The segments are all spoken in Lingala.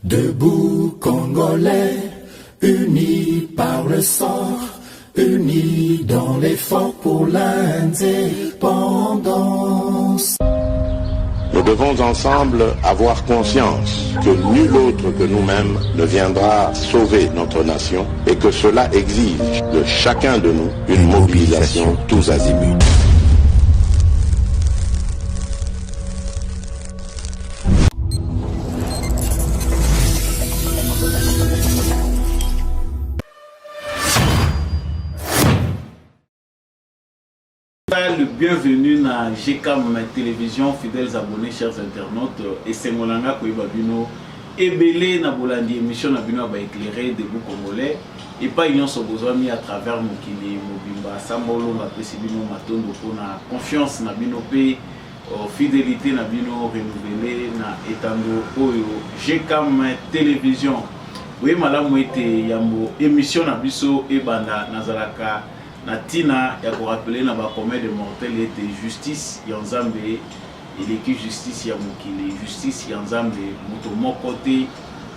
Debout Congolais, unis par le sang, unis dans l'effort pour l'indépendance. Nous devons ensemble avoir conscience que nul autre que nous-mêmes ne viendra sauver notre nation et que cela exige de chacun de nous une mobilisation tous azimuts. Le bienvenue na GCAM télévision, fidèles abonnés, chers internautes, et c'est mon langa Koiba Bino, et belé na bolandi émission na bino ba éclairé debout congolais, et pas union so besoin mis à travers mokili mobimba sambolo na pesibino matondo pour na confiance na bino pe fidélité na bino renouvelée na etando oyo GCAM télévision. Oui malamu ete yambo émission na biso e banda nazalaka na tina ya ko rappeler na ba commet de mortel était justice ya nzambe ileki justice ya mokili justice ya nzambe moto moko te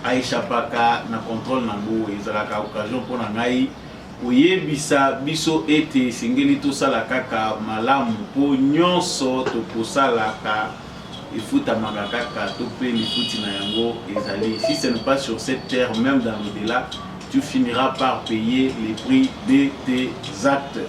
aishapaka na contrôle nango ezalaka occasion pona ngai oyebisa biso ete singeli tosala kaka malamu po nyonso tokosalaka efutamaka kaka to pe lifuti na yango ezali si ce n'est pas sur cette terre même dans l'au-delà tu finiras par payer les prix de tes actes.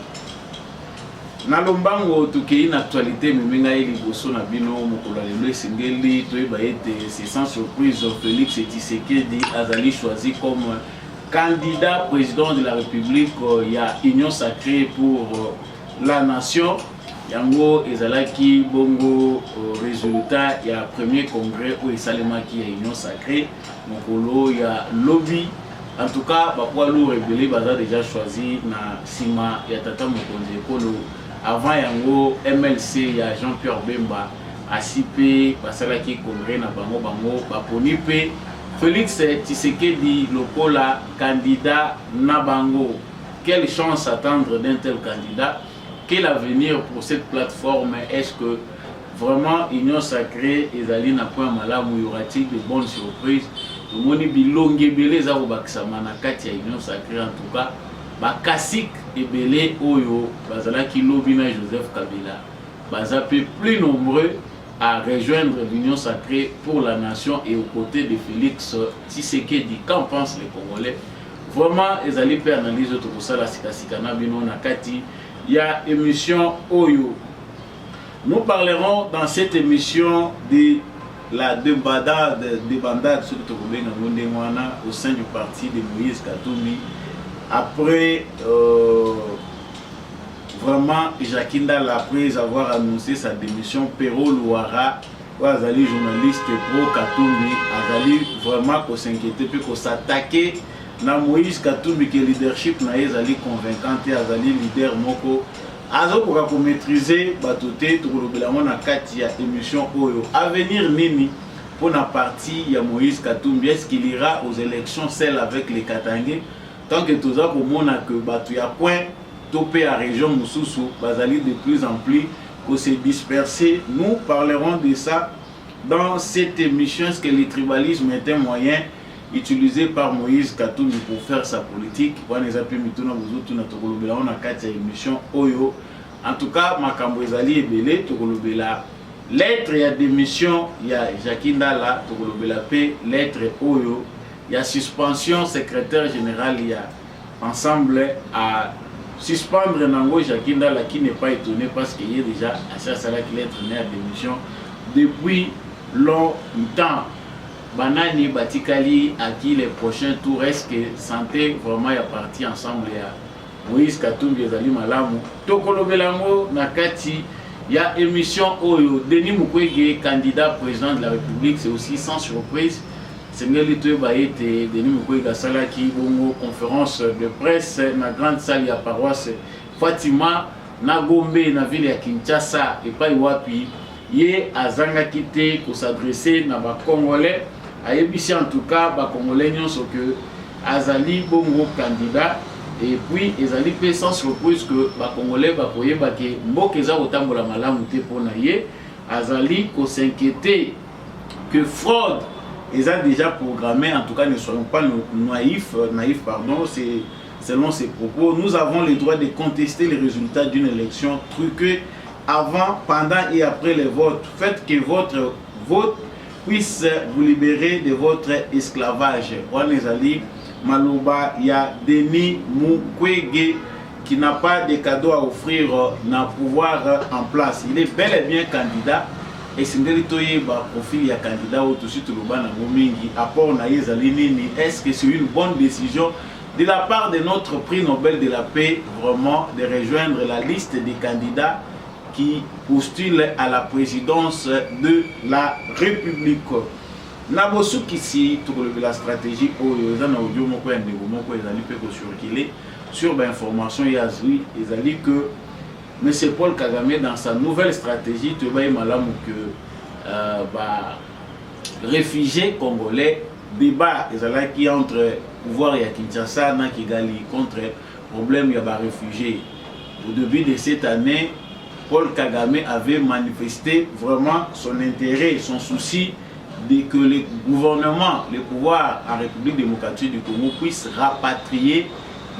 Nalombango tukei na actualité memenga liboso na bino mokolo lelo esengeli toyeba ete c'est sans surprise Félix Tshisekedi azali choisi comme candidat président de la République ya Union Sacrée pour la Nation. Yango ezalaki bongo résultat ya premier congrès où esalemaki ya Union Sacrée mokolo ya lobby. En tout cas, Bapoalo Rebele Baza déjà choisi na Sima ya Tata Mokonzi Ekolo. Avant yango MLC ya Jean-Pierre Bemba ACP basalaki congrès na bango baponi pe Félix Tshisekedi lokola candidat na bango. Quelle chance attendre d'un tel candidat? Quel avenir pour cette plateforme? Est-ce que vraiment Union Sacrée ezali na point malamu, y aura-t-il de bonnes surprises? Tout le monde bilonge belé za obakisama na kati ya Union Sacrée. En tout cas bakasik ebele oyo bazalaki lobi na Joseph Kabila baza plus nombreux à rejoindre l'Union Sacrée pour la Nation et aux côtés de Félix Tshisekedi. Qu'en pensent les Congolais? Vraiment ezali pe analyse to kosala sikasika na bino na kati ya émission oyo. Nous parlerons dans cette émission de la débandade au sein du parti de Moïse Katumbi après vraiment Jakindala après avoir annoncé sa démission. Pero Louara azali journaliste pro Katumbi azali vraiment ko s'inquiéter puis ko s'attaquer na Moïse Katumbi que leadership na ezali convaincant et azali leader moko azo pour maîtriser batoté to kolobela na kati ya émission oyo. Avenir nini pour la partie ya Moïse Katumbi? Est-ce qu'il ira aux élections celles avec les Katangais? Tant que tout ça pour mona que batu ya point topé à région Moussousou bazali de plus en plus pour se disperser. Nous parlerons de ça dans cette émission. Est-ce que le tribalisme est un moyen utilisé par Moïse Katumbi pour faire sa politique? En tout cas, makambo ezali ebele tokolobela lettre ya démission ya Jakindala tokolobela pe lettre oyo ya suspension secrétaire général ya ensemble à suspendre nango Jakindala qui n'est pas étonné parce qu'il est déjà à ça qui lettre à démission depuis longtemps. Banani Batikali à qui les prochains tours, est-ce que santé vraiment y a parti ensemble ya Moïse Katumbi ezali malamu tokolobelango na kati ya émission oyo. Denis Mukwege candidat président de la République, c'est aussi sans surprise. Sengeli toyeba ete Denis Mukwege asalaki bongo conférence de presse na grande salle ya paroisse Fatima na Gombe na ville ya Kinshasa epai wapi ye azangaki te ko s'adresser na ba Congolais. Ayebisi en tout cas ba Congolais nyonso que azali bongo candidat. Et puis ezali pe sans surprise que ba Congolais ba koyeba ke mboka eza kotambola malamu te pona ye azali ko s'inquiéter que fraude ils ont déjà programmé, en tout cas ne soyons pas naïfs, c'est selon ses propos, nous avons le droit de contester les résultats d'une élection truquée avant, pendant et après les votes. Faites que votre vote puisse vous libérer de votre esclavage. Wanezali Maloba, il y a Denis Mukwege qui n'a pas de cadeaux à offrir n'a pouvoir en place. Il est bel et bien candidat. Et si vous avez profil de candidat ou tout de suite est-ce que c'est une bonne décision de la part de notre prix Nobel de la paix vraiment de rejoindre la liste des candidats qui postulent à la présidence de la République? Nabosu Kissi, tout la stratégie sur l'information ils ont dit que M. Paul Kagame dans sa nouvelle stratégie tu vois malamu que réfugiés congolais débat qui entre pouvoir et Kinshasa na Kigali contre problème il y a réfugiés. Au début de cette année, Paul Kagame avait manifesté vraiment son intérêt, son souci de que le gouvernement, le pouvoir en République démocratique du Congo puisse rapatrier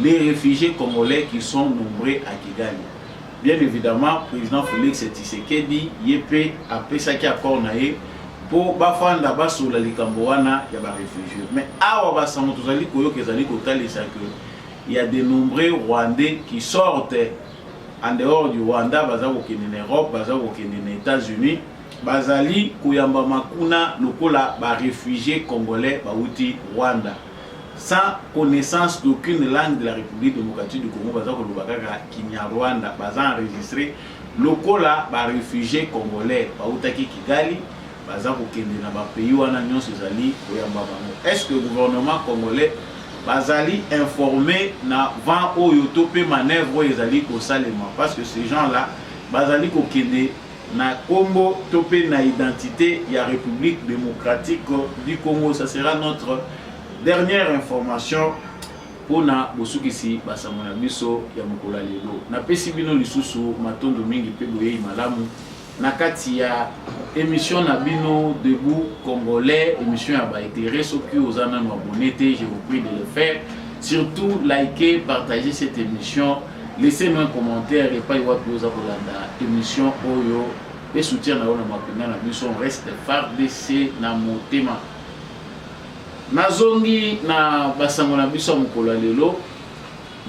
les réfugiés congolais qui sont nombreux à Kigali. Bien évidemment, le président Félix Tshisekedi Yepé a fait ça qui a cornaé pour bafanda basola likamboana ya ba réfugiés. Mais awa basango tozali koyo kezali kotalisa que il y a de nombreux Rwandais qui sortent en dehors du Rwanda, baza kokende en Europe, baza kokende en États-Unis, bazali koyamba makuna lokola ba réfugiés congolais bauti Rwanda sans connaissance d'aucune langue de la République démocratique du Congo, baza kolobaka Kinyarwanda, baza enregistré lokola ba réfugiés congolais bautaki Kigali, baza kokende na ba pays wana nyonso ezali koyamba bango. Est-ce que le gouvernement congolais bazali informé na vent oyo topé manœuvre ezali ko salema, parce que ces gens-là bazali kokende na Congo topé na identité ya République démocratique du Congo. Ça sera notre dernière information pour na bosukisi basamona biso ya mokola lelo. Na pesi bino lisusu matondo mingi pe boye malamu na kati ya émission na bino Debout Congolais, émission ya ba intérêt soki ozana no abonné, je vous prie de le faire. Surtout liker, partager cette émission, laissez-moi un commentaire et pas y voir plus à émission oyo et soutien na ona mapinga na biso, on reste FARDC na motema. Nazongi na basango na biso mokolo lelo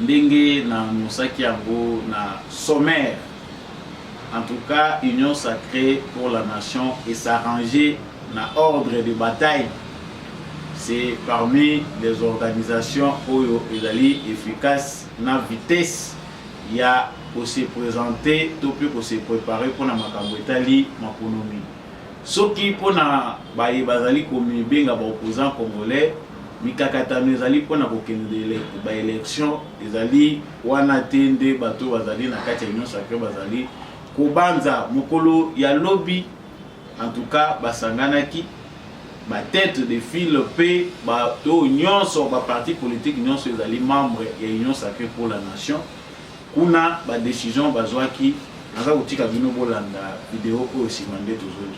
ndenge na musaki yango na sommaire. En tout cas, Union sacrée pour la nation et s'arranger dans ordre de bataille. C'est parmi les organisations oyo ezali efficace na vitesse. Il y a pour se présenter, tout pour se préparer pour la makambo etali makonomi. Soki pour na baye bazali komi benga ba opposant congolais, mikakatano ezali pour na kokende ba élection ezali wana tende bato bazali na kati ya Union sacrée bazali Kobanza mokolo ya lobby, en tout cas basanganaki ba tête de file pe ba to nyonso ba parti politique nyonso ezali membre ya Union sacrée pour la nation kuna ba décision bazwaki naza kotika bino bolanda vidéo ko simande tozoli.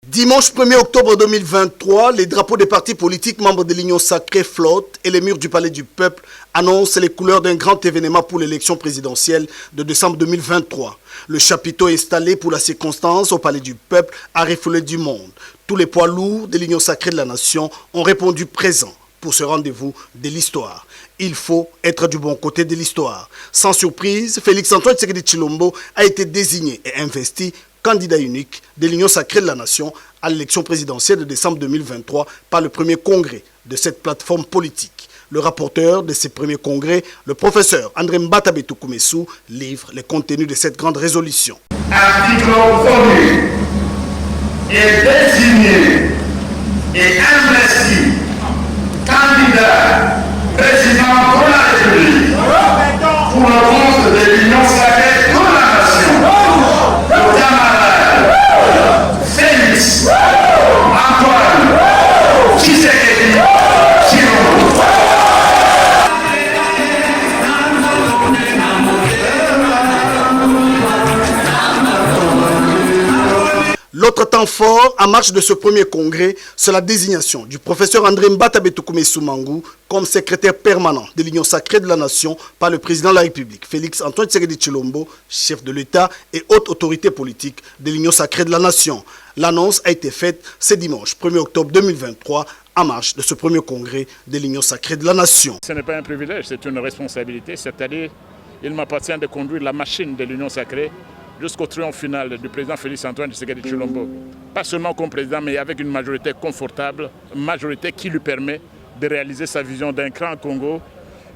Dimanche 1er octobre 2023, les drapeaux des partis politiques membres de l'Union sacrée flottent et les murs du Palais du Peuple annoncent les couleurs d'un grand événement pour l'élection présidentielle de décembre 2023. Le chapiteau installé pour la circonstance au Palais du Peuple a refoulé du monde. Tous les poids lourds de l'Union sacrée de la nation ont répondu présent pour ce rendez-vous de l'histoire. Il faut être du bon côté de l'histoire. Sans surprise, Félix-Antoine Tshisekedi Tshilombo a été désigné et investi candidat unique de l'Union sacrée de la nation à l'élection présidentielle de décembre 2023 par le premier congrès de cette plateforme politique. Le rapporteur de ce premier congrès, le professeur André Mbata Betoukoumessou, livre les contenus de cette grande résolution. Article 1er est désigné et investi candidat président de la République pour le compte de l'Union sacrée de la nation, le camarade Félix Antoine Tshisekedi Tshilombo. L'autre temps fort en marche de ce premier congrès, c'est la désignation du professeur André Mbata Betoukoumé Soumangou comme secrétaire permanent de l'Union sacrée de la Nation par le président de la République, Félix Antoine Tshisekedi Tshilombo, chef de l'État et haute autorité politique de l'Union sacrée de la Nation. L'annonce a été faite ce dimanche 1er octobre 2023 en marche de ce premier congrès de l'Union sacrée de la Nation. Ce n'est pas un privilège, c'est une responsabilité, c'est-à-dire il m'appartient de conduire la machine de l'Union sacrée jusqu'au triomphe final du président Félix Antoine Tshisekedi Tshilombo. Pas seulement comme président, mais avec une majorité confortable, une majorité qui lui permet de réaliser sa vision d'un grand Congo,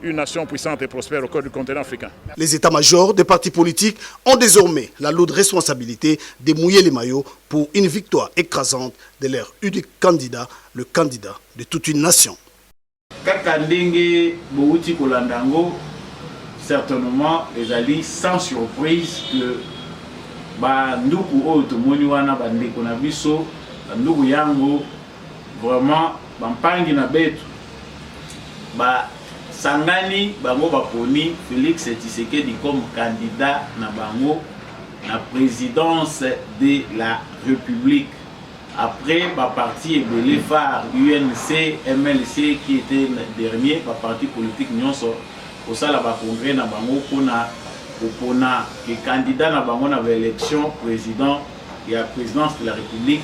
une nation puissante et prospère au cœur du continent africain. Les états-majors des partis politiques ont désormais la lourde responsabilité de mouiller les maillots pour une victoire écrasante de leur unique candidat, le candidat de toute une nation. Certainement, les alliés sans surprise que Nduku Otomoni wana bandeko na biso, Nduku yango vraiment bampangi na betu sangani bango baponi Félix Tshisekedi comme candidat na bango na présidence de la République. Après parti ebele phare UNC, MLC qui était le dernier parti politique nyonso au sala ba congrès na bango pona que candidat na bango na élection président et à présidence de la République,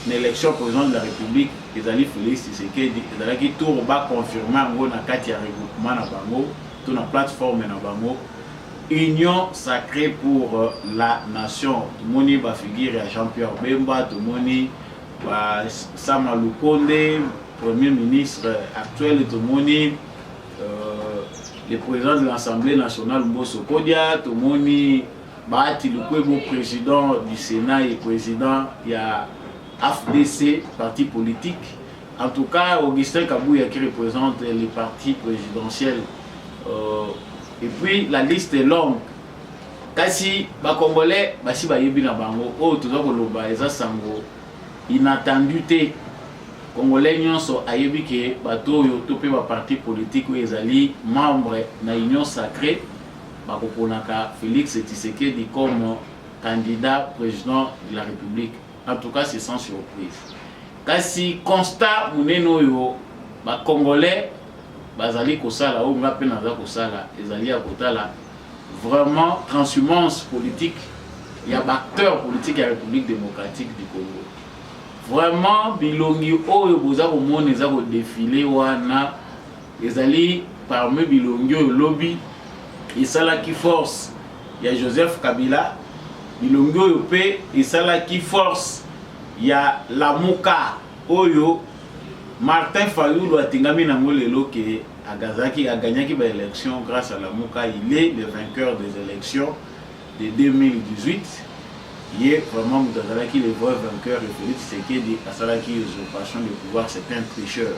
l'élection président de la République ezali Félix Tshisekedi ezalaki tour ba confirmer ngo na kati ya regroupement na bango to na plateforme na bango Union sacrée pour la nation. Moni ba figure ya Jean-Pierre Bemba, Moni ba Sama Lukonde, premier ministre actuel, Moni le président de l'Assemblée nationale Mbosso Kodia, Tomoni Bahati Lukwebo, président du Sénat et président il y a AFDC, parti politique. En tout cas, Augustin Kabouya qui représente les partis présidentiels. Et puis la liste est longue. Kasi ba Congolais, basi ba yebi na bango, oh tout ça koloba eza sango inattendu te. Congolais nyonso ayebi ke bato yo topé ba parti politique ou ezali membre na Union sacrée bakoponaka Félix Tshisekedi comme candidat président de la République. En tout cas, c'est sans surprise. Kasi constat muneno yo ba Congolais bazali kosala o ngape naza kosala ezali ya kotala vraiment transhumance politique, il y a acteurs politiques de la République démocratique du Congo. Vraiment bilongi oyo boza ko mona eza ko défiler wana ezali parmi bilongi oyo lobby isala ki force ya Joseph Kabila, bilongi oyo pe isala ki force ya Lamuka oyo Martin Fayulu atingami nango lelo ke agazaki aganyaki ba élection grâce à Lamuka. Il est le vainqueur des élections de 2018. Il est vraiment Moutazalaki le vrai vainqueur de Félix Tshisekedi asalaki usurpation de pouvoir, c'est un tricheur.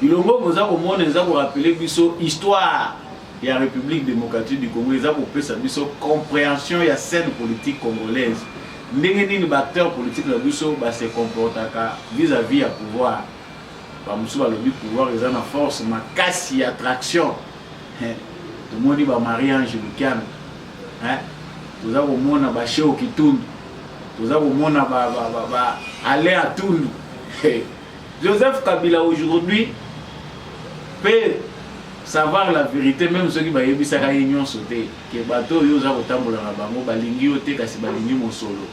Bilongo boza ko mona eza ko rappeler biso histoire ya République démocratique du Congo, eza ko pesa biso compréhension ya scène politique congolaise. Ndenge nini ba acteur politique la biso ba se comportaka vis-à-vis ya pouvoir. Ba musu ba lobi pouvoir eza na force makasi attraction. Tout le monde dit ba Marie-Ange Lukian. Nous avons mon abaché au Kitoun, nous avons mon aller à Toul. Joseph Kabila aujourd'hui peut savoir la vérité, même ceux qui va y sa réunion sauté. Que bateau yo za kotambola na bango balingi yo te kasi balingi mo solo.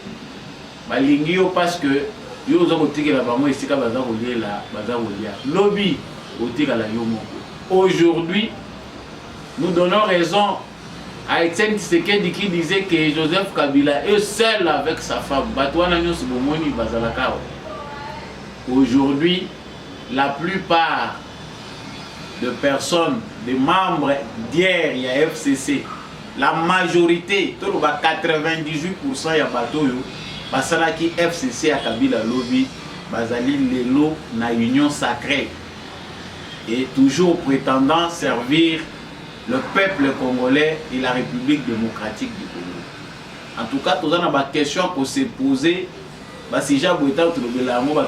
Balingi yo parce que yo za kotike la bango esika baza kolia baza kolia. Lobby otika la yo moko. Aujourd'hui, nous donnons raison à Etienne Tshisekedi qui disait que Joseph Kabila est seul avec sa femme. Aujourd'hui, la plupart de personnes, des membres d'hier, il y a FCC, la majorité, 98% y a bateau, qui FCC à Kabila Lobby, Bazali Lelo na Union sacrée. Et toujours prétendant servir le peuple congolais et la République démocratique du Congo. En tout cas, tout ça n'a pas question pour se poser. Si j'ai besoin de la mort,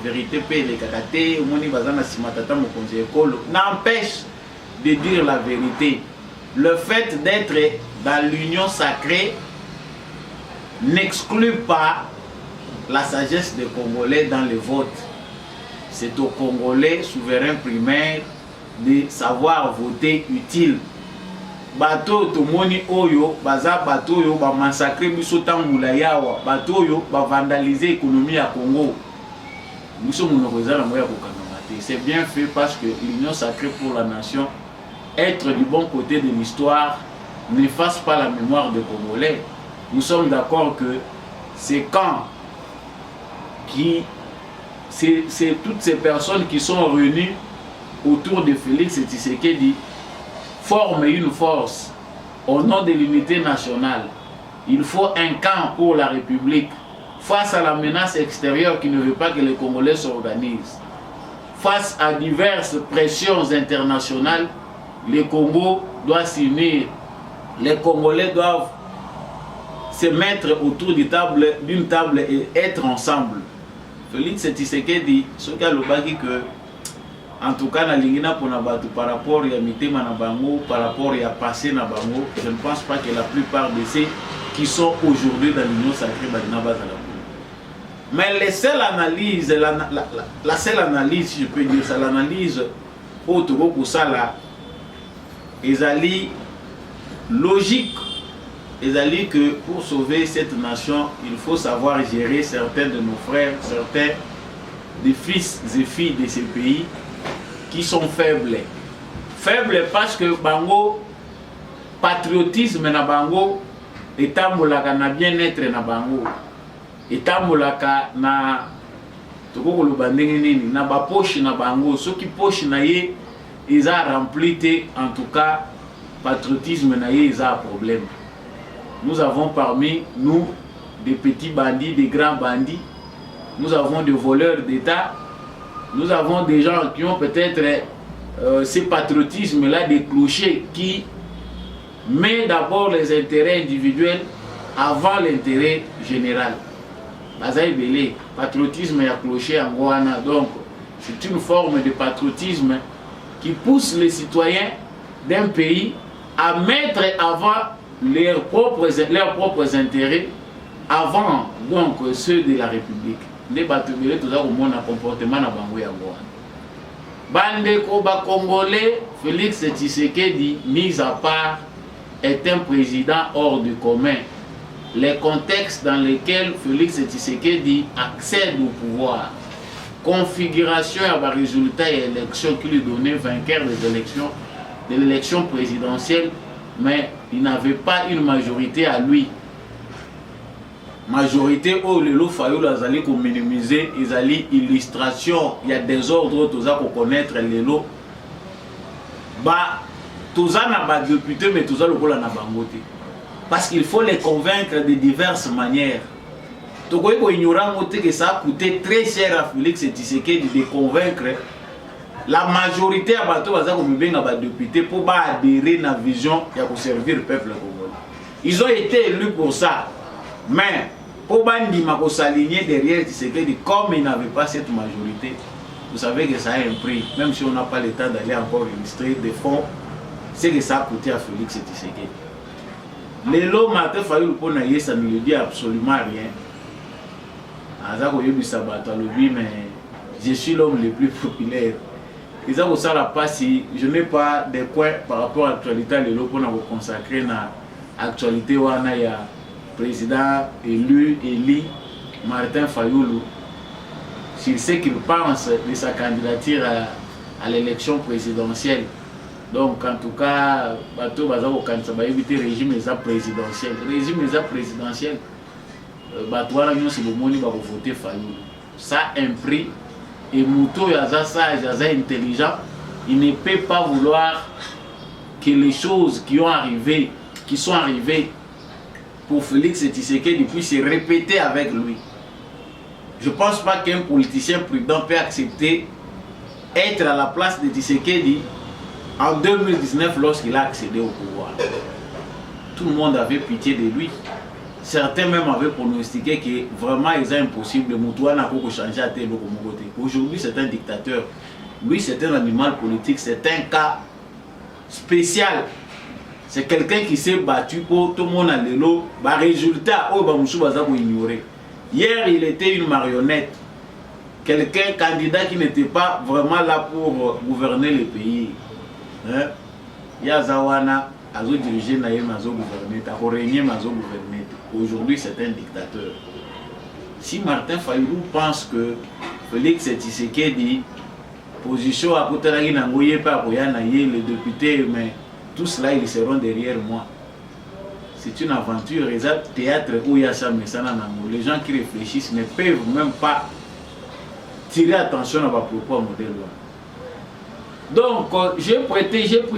vérité, paix, les kakaté, moni bazana simatata mon conseil école n'empêche de dire la vérité. Le fait d'être dans l'union sacrée n'exclut pas la sagesse des Congolais dans le vote. C'est aux Congolais souverains primaires de savoir voter utile. Bato tomoni oyo baza bato oyo ba massacrer biso tambula yawa bato oyo ba vandaliser l'économie à Congo. Nous sommes c'est bien fait parce que l'Union sacrée pour la nation, être du bon côté de l'histoire, n'efface pas la mémoire des Congolais. Nous sommes d'accord que ces camps c'est toutes ces personnes qui sont réunies autour de Félix Tshisekedi forment une force au nom de l'unité nationale. Il faut un camp pour la République face à la menace extérieure qui ne veut pas que les Congolais s'organisent. Face à diverses pressions internationales, le Congo doit s'unir. Les Congolais doivent se mettre autour d'une table et être ensemble. Félix Tshisekedi, ce qu'a le bagi que, en tout cas, par rapport à Mitema Nabango, par rapport à passé Nabango, je ne pense pas que la plupart de ceux qui sont aujourd'hui dans l'Union sacrée, mais la seule analyse, la seule analyse, si je peux dire ça, l'analyse autour de ça là, est logique. Est que pour sauver cette nation, il faut savoir gérer certains de nos frères, certains des fils et filles de ces pays qui sont faibles. Faibles parce que Bango, patriotisme na Bango, etambolaka na bien-être na Bango. Etambolaka na toko koloba ndenge nini na ba poche na Bango, ceux qui poche na ye ils a rempli en tout cas patriotisme na ye ils a un problème. Nous avons parmi nous des petits bandits, des grands bandits. Nous avons des voleurs d'État. Nous avons des gens qui ont peut-être ce patriotisme-là, des clochers qui met d'abord les intérêts individuels avant l'intérêt général. Bazaï Belé, patriotisme et clocher en Goana. Donc, c'est une forme de patriotisme qui pousse les citoyens d'un pays à mettre avant leurs propres intérêts avant donc ceux de la République. Les batubélés tout ça au monde a comportement na bango ya Goana. Bandeko ba Congolais, Félix Tshisekedi, mis à part, est un président hors du commun. Les contextes dans lesquels Félix Tshisekedi accède au pouvoir, configuration et résultat et élection qui lui donnait vainqueur des élections, de l'élection présidentielle, mais il n'avait pas une majorité à lui. Majorité où le lot Fayou azali ko minimiser, ils allaient illustration, il y a des ordres tous à connaître les lots. Bah tous à na ba député mais tous à le kola na bangote. Parce qu'il faut les convaincre de diverses manières. Tu vois que ça a coûté très cher à Félix Tshisekedi de convaincre la majorité à bateau à député pour adhérer à la vision pour servir le peuple congolais. Ils ont été élus pour ça. Mais pour s'aligner derrière Tshisekedi, comme ils n'avaient pas cette majorité, vous savez que ça a un prix. Même si on n'a pas le temps d'aller encore illustrer des fonds, c'est que ça a coûté à Félix Tshisekedi. Les lots Martin Fayou Ponaye, ça ne lui dit absolument rien. Mais je suis l'homme le plus populaire. Ils ont ça la passe. Je n'ai pas de quoi par rapport à l'actualité. Les lots qu'on a consacré à l'actualité où il y a président élu, Eli Martin Fayulu. Sur ce qu'il pense de sa candidature à l'élection présidentielle. Donc en tout cas, bateau baza au candidat ba éviter régime présidentiel. Régime présidentiel. Bateau là nous c'est le moni ba voter Fayulu. Ça a un prix et Mouto yaza sage, yaza intelligent, il ne peut pas vouloir que les choses qui sont arrivées pour Félix Tshisekedi puissent se répéter avec lui. Je ne pense pas qu'un politicien prudent peut accepter être à la place de Tshisekedi en 2019 lorsqu'il a accédé au pouvoir. Tout le monde avait pitié de lui. Certains même avaient pronostiqué que vraiment il est impossible de Moutouana pour changer à tel côté. Aujourd'hui c'est un dictateur. Lui c'est un animal politique, c'est un cas spécial. C'est quelqu'un qui s'est battu pour tout le monde à l'élo. Bah, résultat, oh, bah, Moussou Baza pour ignorer. Hier, il était une marionnette. Quelqu'un, candidat qui n'était pas vraiment là pour gouverner le pays. Hein? Yazawana, Azo diriger Naïm, Azo gouverner, Azo régner, Azo gouverner. Aujourd'hui, c'est un dictateur. Si Martin Fayulu pense que Félix Tshisekedi, position à côté de les députés, mais tout cela, ils seront derrière moi. C'est une aventure, théâtre où il y a ça, mais ça n'a pas. Les gens qui réfléchissent ne peuvent même pas tirer attention à ma propos modèle. Donc, j'ai pris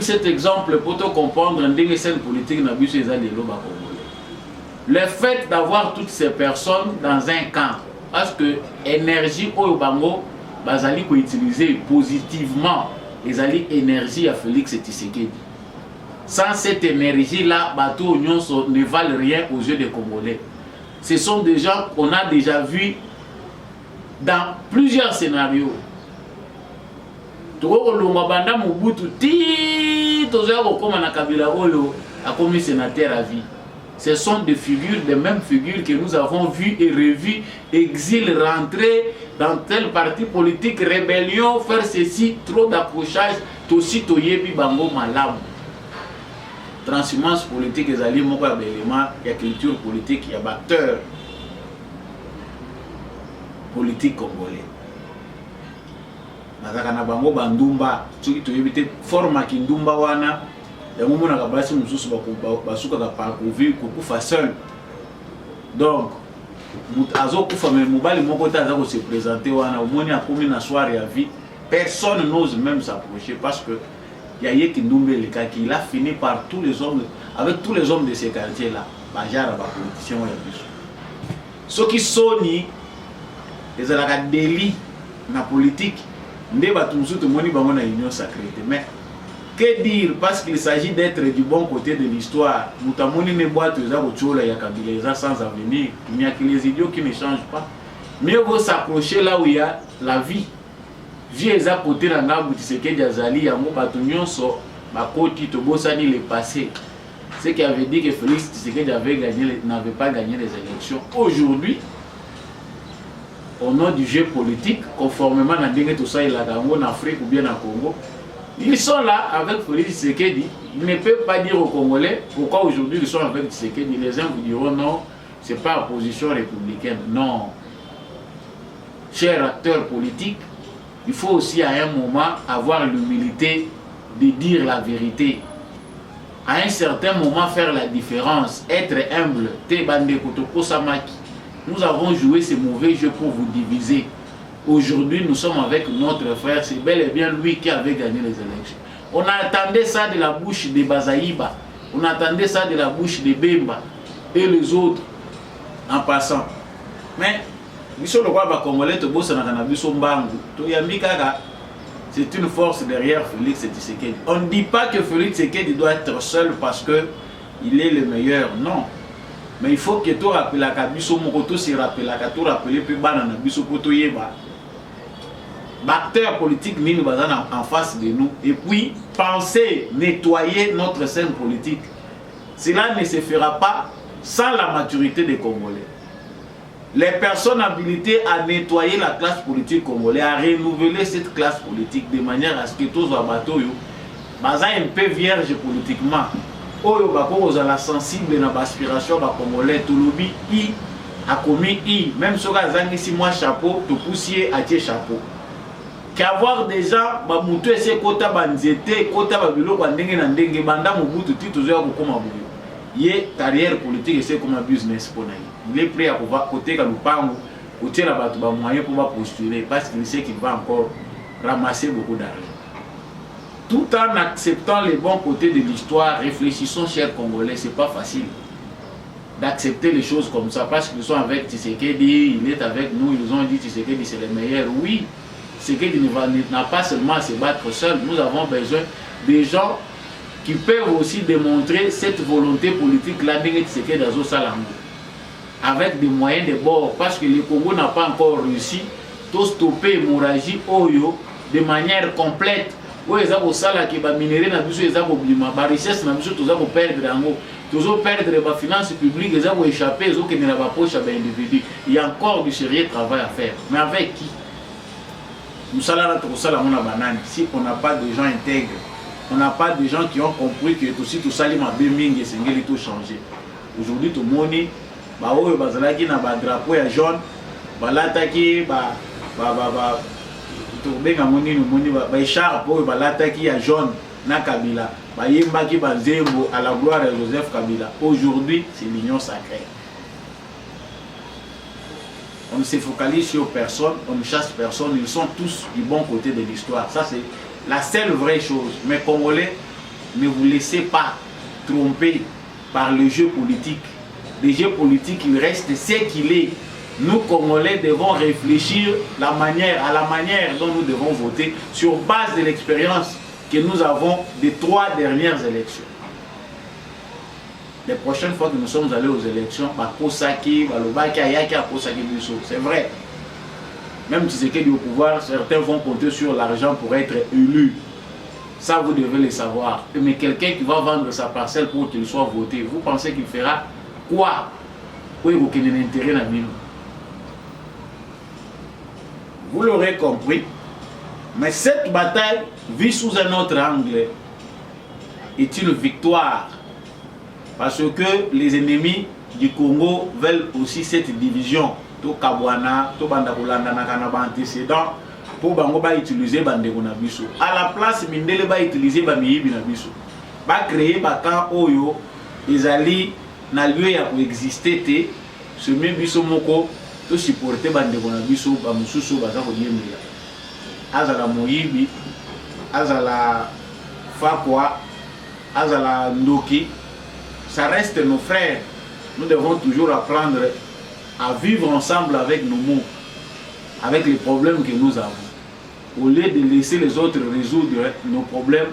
cet exemple pour te comprendre une scène politique dans le fait d'avoir toutes ces personnes dans un camp, parce que l'énergie au Bango, bazali peut utiliser positivement les énergie à Félix Tshisekedi. Sans cette énergie-là, bateau ne valent rien aux yeux des Congolais. Ce sont des gens qu'on a déjà vus dans plusieurs scénarios. Ce sont des figures, des mêmes figures que nous avons vues et revues, exil, rentrer dans tel parti politique, rébellion, faire ceci, trop d'approchage, aussi toyebi bango malam. Transhumance politique, les alliés, il y a culture politique, il y a batteur politique congolais. Nazakana bango bandumba, ceux qui ont forma kindumba wana, il y a un moment où basi mususu basuka parcouru kufa seul. Donc azo kufa mais mobali moko ta azo se présenter wana omoni akomi na soirée à vie, personne n'ose même s'approcher parce que il y a Kindumbe le cas qui a fini par tous les hommes avec tous les hommes de ces quartiers là, bajara ba politiciens ya biso. Ceux qui sont ni les ala délit na politique ndé ba tout moni bango na union sacrée. Mais que dire, parce qu'il s'agit d'être du bon côté de l'histoire. Nous avons une boîte sans avenir. Il n'y a que les idiots qui ne changent pas. Mieux vaut s'approcher là où il y a la vie. Vie est à côté de la Tshisekedi Azali, Yango Batunyoso, Bakoti, Tobosani, le passé. Ce qui avait dit que Félix Tshisekedi n'avait pas gagné les élections. Aujourd'hui, au nom du jeu politique, conformément à tout ça, il a en Afrique ou bien en Congo, ils sont là avec Félix Tshisekedi. Ils ne peuvent pas dire aux Congolais pourquoi aujourd'hui ils sont avec Tshisekedi. Les uns vous diront non, ce n'est pas la position républicaine. Non. Chers acteurs politiques, il faut aussi à un moment avoir l'humilité de dire la vérité. À un certain moment faire la différence, être humble. Nous avons joué ce mauvais jeu pour vous diviser. Aujourd'hui, nous sommes avec notre frère, c'est bel et bien lui qui avait gagné les élections. On attendait ça de la bouche de Bazaïba, on attendait ça de la bouche de Bemba et les autres en passant. Mais, c'est une force derrière Félix Tshisekedi. On ne dit pas que Félix Tshisekedi doit être seul parce qu'il est le meilleur, non. Mais il faut que tu rappelles la Kabiso Mokoto, si rappelle la Kato, rappeler plus bas dans la Biso Kotoyeba. Acteurs politiques en face de nous et puis penser nettoyer notre scène politique. Cela ne se fera pas sans la maturité des Congolais. Les personnes habilitées à nettoyer la classe politique congolaise, à renouveler cette classe politique de manière à ce que tous les bateaux soient un peu vierges politiquement. Oyo bako la sensible dans l'aspiration des Congolais, tout le i a commis i, même si on a si moi chapeau, tout poussier à tes chapeau. Qu'avoir des gens, bamutu ese kota banzete, kota babilo bandenge na ndenge banda mobutu titu zo ko koma buyo. Yé carrière politique c'est comme un business pour naï. Il est prêt à pouvoir côté ka lupango, côté la batu ba moyen pour postuler parce qu'il sait qu'il va encore ramasser beaucoup d'argent. Tout en acceptant les bons côtés de l'histoire, réfléchissons chers Congolais, c'est pas facile d'accepter les choses comme ça parce qu'ils sont avec Tshisekedi, il est avec nous, ils ont dit Tshisekedi c'est le meilleur. Oui. Tshisekedi n'a pas seulement à se battre seul, nous avons besoin des gens qui peuvent aussi démontrer cette volonté politique-là avec des moyens de bord, parce que le Congo n'a pas encore réussi de stopper l'hémorragie Oyo de manière complète. oyo eza kosalaki baminere na biso eza kobima barichesse na biso toza koperdre yango tozoperdre bafinance publique eza koéchappe ezokende na bapoche ya baindividu. Il y a encore du sérieux travail à faire, mais avec qui? Mosala na tokosala ngo na banani si on n'a pas de gens intègres, on n'a pas de gens qui ont compris que aussi tosali mabe mingi esengeli to changer. Aujourd'hui tomoni baoyo bazalaki na badrapeau ya jaune balataki tobenga monini moni baécharpe oyo balataki ya jaune na Kabila bayembaki banzembo à la gloire de Joseph Kabila. Aujourd'hui c'est l'union sacrée. On ne se focalise sur personne, on ne chasse personne, ils sont tous du bon côté de l'histoire. Ça c'est la seule vraie chose. Mais Congolais, ne vous laissez pas tromper par le jeu politique. Le jeu politique, il reste ce qu'il est. Nous, Congolais, devons réfléchir à la manière dont nous devons voter sur base de l'expérience que nous avons des 3 dernières élections. Les prochaines fois que nous sommes allés aux élections, c'est vrai. Même si c'est au pouvoir, certains vont compter sur l'argent pour être élus. Ça, vous devez le savoir. Mais quelqu'un qui va vendre sa parcelle pour qu'il soit voté, vous pensez qu'il fera quoi? Vous l'aurez compris. Mais cette bataille, vue sous un autre angle, est une victoire. Parce que les ennemis du Congo veulent aussi cette division. To Kabwana, to Bandakolanda Nakanaba antécédent, pour bango ba utiliser bandeko na biso. À la place mindele ba utiliser ba miyibi na biso. Ba créer ba camp oyo ezali na lieu ya coexister te, ce même biso moko to supporter bandeko na biso ba mususu baza ko yemela. Azala moyibi, azala fakwa, azala ndoki, ça reste nos frères. Nous devons toujours apprendre à vivre ensemble avec nos mots, avec les problèmes que nous avons, au lieu de laisser les autres résoudre nos problèmes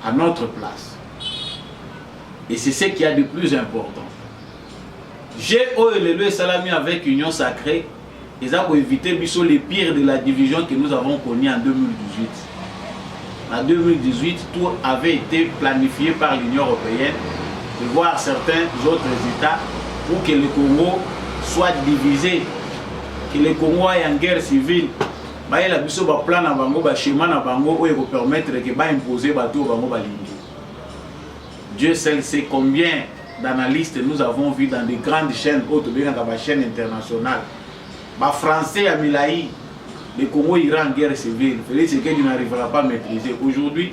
à notre place. Et c'est ce qu'il y a de plus important. J'ai élevé Salami avec Union Sacrée, et ça pour éviter les pires de la division que nous avons connue en 2018. En 2018, tout avait été planifié par l'Union européenne de voir certains autres États pour que le Congo soit divisé, que le Congo ait en guerre civile. Il y a un plan na bango, un schéma na bango où il faut permettre que ba imposer bateau bango balingi. Dieu seul sait combien d'analystes nous avons vu dans des grandes chaînes hautes, dans des chaînes internationales. Les Français à Milaï, le Congo ira en guerre civile. Félix Tshisekedi n'arrivera pas à maîtriser. Aujourd'hui,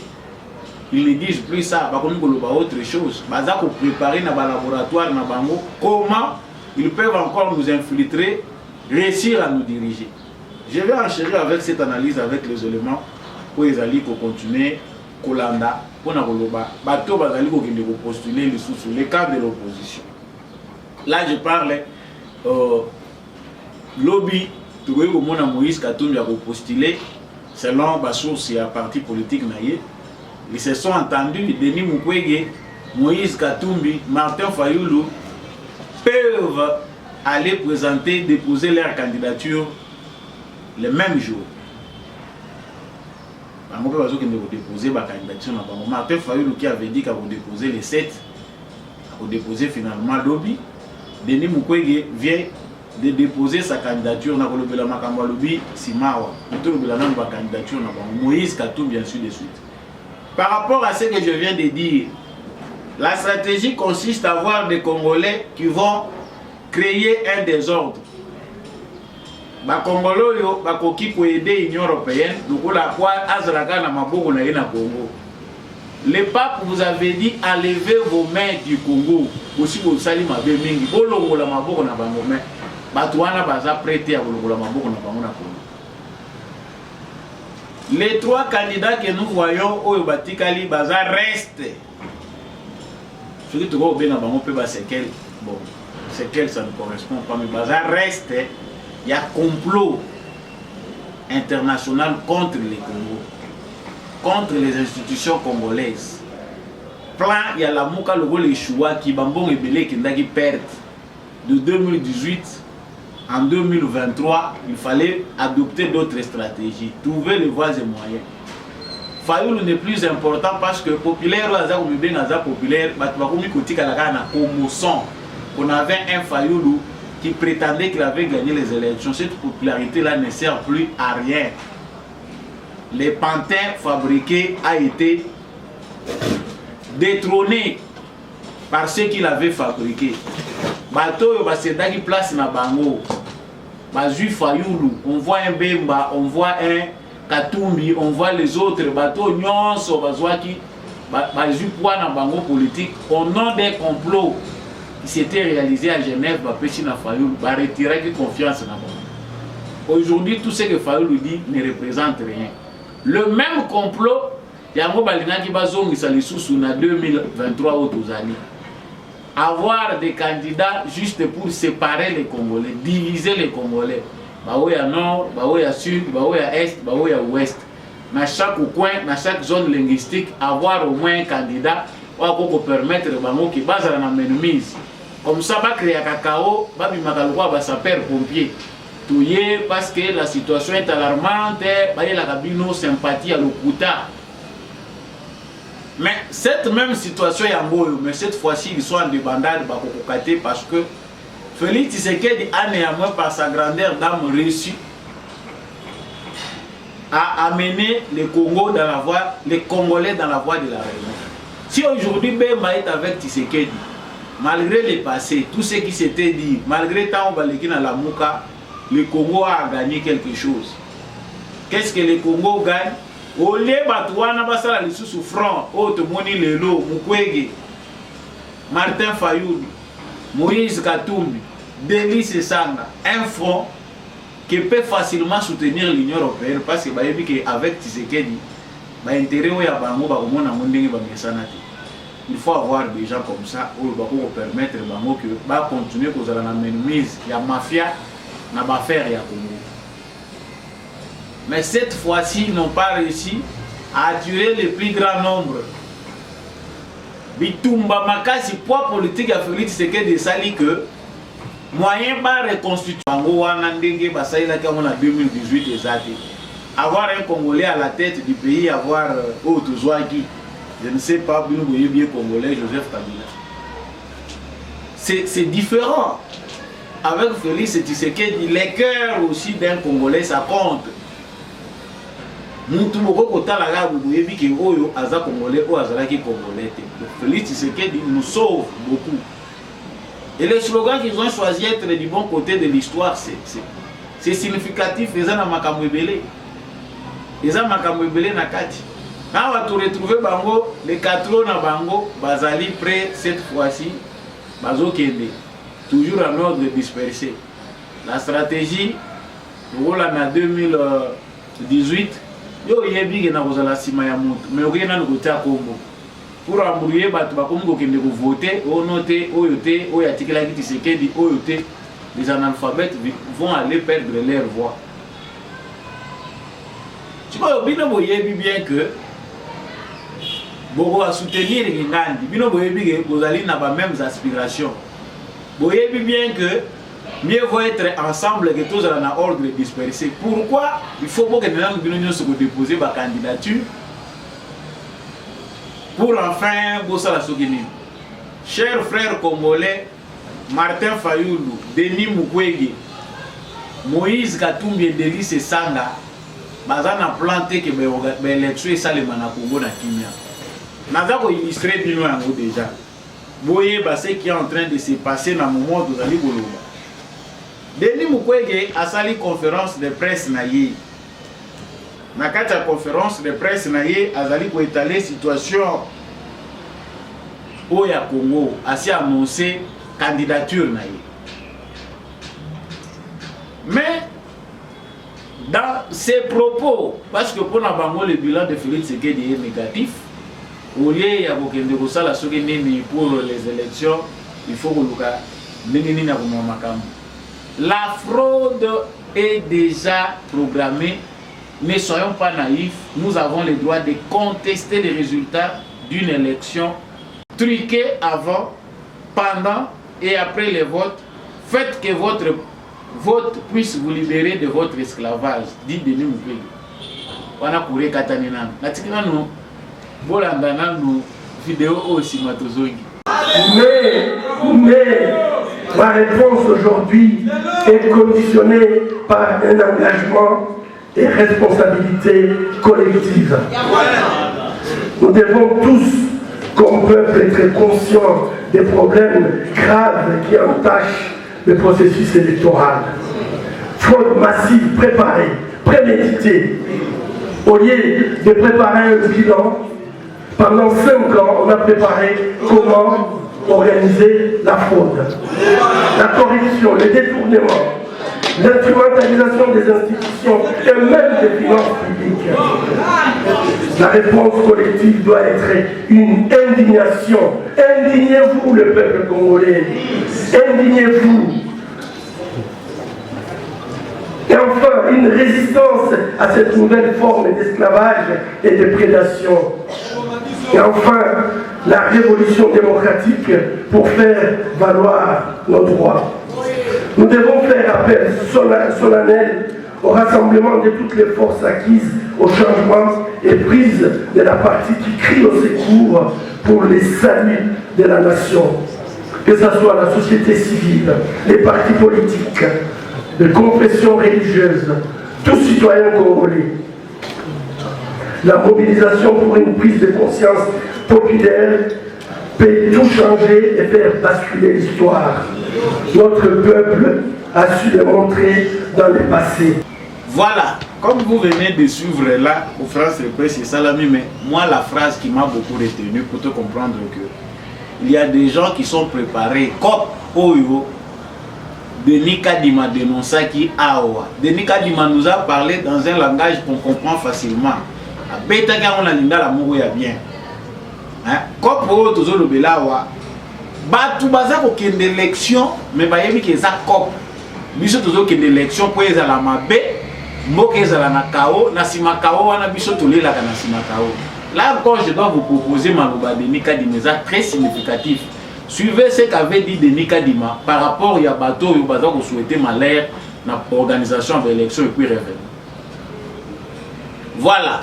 ils ne disent plus ça, bah, comme autre chose. Bah, ça pour préparer dans le laboratoire, dans bango, comment ils peuvent encore nous infiltrer, réussir à nous diriger. Je vais enchérir avec cette analyse, avec les éléments, pour les alliés qui continuent, Kolanda, pour nous bateau, qui postuler sous les cas de l'opposition. Là, je parle lobby, tu vois, au monde Moïse Katumbi a postulé selon la source et un parti politique naïe. Ils se sont entendus, Denis Mukwege, Moïse Katumbi, Martin Fayoulou peuvent aller présenter, déposer leur candidature le même jour. Déposer ma candidature. Martin Fayoulou qui avait dit qu'il allait déposer les 7, a déposé finalement lobby. Denis Mukwege vient de déposer sa candidature na kolobela makambo lobby Simawa. Ba candidature na Moïse Katumbi ainsi de suite. Par rapport à ce que je viens de dire, la stratégie consiste à avoir des Congolais qui vont créer un désordre. Les Congolais qui peuvent aider l'Union européenne, le pape vous avait dit enlevez vos mains du Congo. Aussi vous salez ma belle mingi. Bolongola maboko na bango main. Batouana baza prêté à bolongola maboko na bango na Congo. Les 3 candidats que nous voyons au Batikali Baza restent. Ce qui te voit bien dans le pays, c'est quel, bon, c'est quel ça ne correspond pas, mais Baza reste. Il y a complot international contre les Congos, contre les institutions congolaises. Plan, il y a la Mouka Logo les Choua qui bambon et belé qui n'a perte de 2018. En 2023, il fallait adopter d'autres stratégies, trouver les voies et moyens. Fayoulou n'est plus important parce que populaire, populaire, on avait un Fayoulou qui prétendait qu'il avait gagné les élections. Cette popularité-là ne sert plus à rien. Les pantins fabriqués a été détrôné par ceux qui l'avaient fabriqué. Bateau qui place na bango. Bazu Fayoulou, on voit un Bemba, on voit un Katumbi, on voit les autres bateaux nyonso bazwaki bazu poids na bango politique au nom des complots qui s'étaient réalisés à Genève, Bapesi na Fayoulou, ba retirer confiance na bango. Aujourd'hui, tout ce que Fayoulou dit ne représente rien. Le même complot, yango balingaki bazongisa lisusu na 2023 au Tozali. Avoir des candidats juste pour séparer les Congolais, diviser les Congolais. Baoya Nord, Baoya Sud, Baoya Est, Baoya Ouest. Dans chaque coin, dans chaque zone linguistique, avoir au moins un candidat pour permettre qui base à la menumise. Comme ça, va créer un cacao, va bimakalwa, sapeur pompier. Touye parce que la situation est alarmante, il y a la cabine sympathie à l'Okuta. Mais cette même situation est en Boyo, mais cette fois-ci, ils sont en débandade parce que Félix Tshisekedi a néanmoins, par sa grandeur d'âme, réussi à amener les Congos dans la voie, les Congolais dans la voie de la raison. Si aujourd'hui Bemba est avec Tshisekedi, malgré les passés, tout ce qui s'était dit, malgré tant on dans la Mouka, le Congo a gagné quelque chose. Qu'est-ce que le Congo gagne? Au lieu batouana basala les sous-souffrants, Haute Moni Lelo, Mukwege, Martin Fayoulou, Moïse Katumbi, Délice Sanga, un front qui peut facilement soutenir l'Union européenne parce que avec Tshisekedi, il faut avoir des gens comme ça pour permettre de continuer à la mise, il y a mafia, il y a affaire, il y a Congo. Mais cette fois-ci, ils n'ont pas réussi à attirer le plus grand nombre. Bitumba Makasi, poids politique à Félix Tshisekedi sali que moyen pas reconstituer Bango wana ndenge basaila comme en 2018 exact. Avoir un Congolais à la tête du pays, avoir Otozwaki, je ne sais pas bien Congolais Joseph Kabila. C'est différent. Avec Félix Tshisekedi, les cœurs aussi d'un Congolais ça compte. Nous Félix Tshisekedi nous sauve beaucoup. Et les slogans qu'ils ont choisi être du bon côté de l'histoire, c'est significatif. Ils ont makamwebele. Ils ont makamwebele na kati. Quand on va retrouver bango, les quatre na bango, bazali prêt cette fois-ci, bazo kende. Toujours en ordre dispersé. La stratégie, voilà en 2018. Yo yebi na kozala sima ya mutu mais okena no kota Kongo pour embrouiller batu ba Kongo kende ko voter o noter oyo te oyo atikela ki Tshisekedi oyo te, les analphabètes vont aller perdre leur voix. Tu vois bino boyebi bien que boko a soutenir Ngandi bino boyebi que bozali na ba mêmes aspirations. Boyebi bien que mieux vaut être ensemble que tous en ordre dispersé. Pourquoi il faut que nous se déposer ma candidature pour enfin bosser la Sogini. Chers frères congolais, Martin Fayoulou, Denis Mukwege, Moïse Katumbi et Délice Sanga, bazana planté que l'élection est salement na Congo na Kimia. Naza ko illustrer bino yango déjà. Boye ba ce qui est en train de se passer dans le moment où vous allez Bolova. Denis Mukwege a sali conférence de presse na ye. Na kati ya conférence de presse na ye azali ko étaler situation au ya Congo, asi annoncé candidature na ye. Mais dans ses propos, parce que pour na bango le bilan de Félix Tshisekedi est négatif, au lieu ya kokende kosala soki nini pour les élections, il faut koluka ndenge nini ya komema makambo. La fraude est déjà programmée. Ne soyons pas naïfs. Nous avons le droit de contester les résultats d'une élection truquée avant, pendant et après les votes. Faites que votre vote puisse vous libérer de votre esclavage, dit Denis Mukwege. wana kure katani nanu natiki nanu bolanda nanu vidéo aussi matozongi. Mais ma réponse aujourd'hui est conditionnée par un engagement et responsabilité collective. Nous devons tous, comme peuple, être conscients des problèmes graves qui entachent le processus électoral. Fraude massive préparée, préméditée. Au lieu de préparer un bilan, pendant 5 ans, on a préparé comment organiser la fraude, la corruption, le détournement, l'instrumentalisation des institutions et même des finances publiques. La réponse collective doit être une indignation. Indignez-vous, le peuple congolais. Indignez-vous. Et enfin, une résistance à cette nouvelle forme d'esclavage et de prédation. Et enfin, la révolution démocratique pour faire valoir nos droits. Nous devons faire appel solennel au rassemblement de toutes les forces acquises au changement et prises de la partie qui crie au secours pour les saluts de la nation. Que ce soit la société civile, les partis politiques, les confessions religieuses, tous citoyens congolais. La mobilisation pour une prise de conscience populaire peut tout changer et faire basculer l'histoire. Notre peuple a su le montrer dans le passé. Voilà, comme vous venez de suivre là, au France Presse et Salami, mais moi la phrase qui m'a beaucoup retenu pour te comprendre que il y a des gens qui sont préparés, comme Oyo, Denis Kadima dénonça qui Awa. Denis Kadima nous a parlé dans un langage qu'on comprend facilement. Betaka on a linda la mouya bien. Comme Oyo tozo le belawa. Batu baza ko kende élection, mais bayebi ke za cop. Biso tozo kende élection pour ezala mabe. Mboka ezala na kao, na sima kao wana biso tolela kana sima kao. Là encore je dois vous proposer maloba de Denis Kadima très significatif. Suivez ce qu'avait dit Denis Kadima par rapport à bateau yo baza ko souhaiter malheur na organisation de l'élection et puis révéler. Voilà.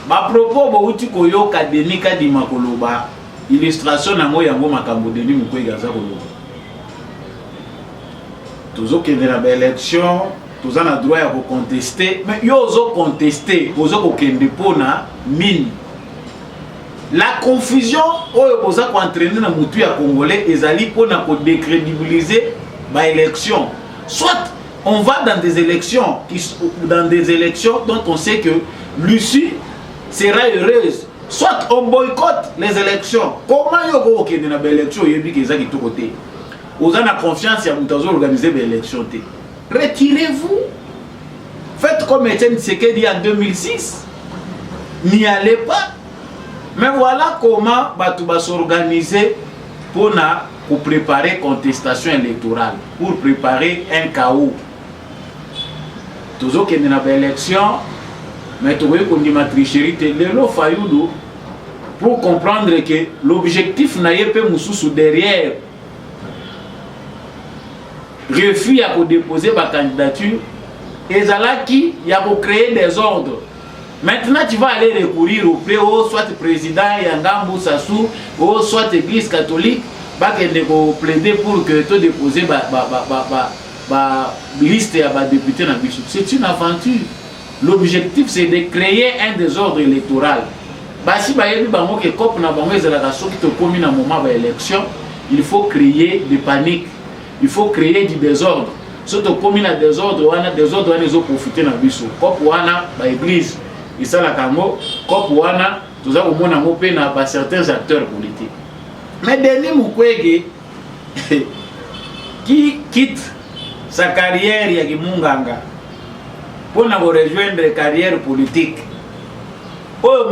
Ma propos bouti koyo ka Denis Kadima koloba illustration na mo yango makambo Denis Mukwege za koloba. Toujours que dans l'élection tous en a droit à contester, mais ils ont contesté, ils ont na mine. La confusion, ils ont entraîné dans le Congolais, ils ont décrédibiliser l'élection. Soit on va dans des élections dont on sait que l'issue sera heureuse, soit on boycotte les élections. Comment ils ont organisé l'élection? Ils ont confiance à organiser l'élection. Retirez-vous. Faites comme Etienne Tshisekedi en 2006. N'y allez pas. Mais voilà comment Batu va s'organiser pour préparer contestation électorale, pour préparer un chaos. Toujours qu'il y a une élection, mais tu vois qu'on dit ma tricherie, pour comprendre que l'objectif n'a pas moussou derrière. Refus à déposer ma candidature et Zalaki il a créé des ordres. Maintenant tu vas aller recourir auprès soit président Yangambu Sassou ou soit église catholique pour plaider pour que tu déposes ma liste à député dans le. C'est une aventure. L'objectif c'est de créer un désordre électoral. Si il faut créer des paniques. Il faut créer du désordre. Surtout comme il y a des désordres, ils ont profité dans le biso. Comme l'église, ils sont là, comme tous certains acteurs politiques. Mais Denis Mukwege, qui quitte sa carrière à Munganga pour rejoindre la carrière politique,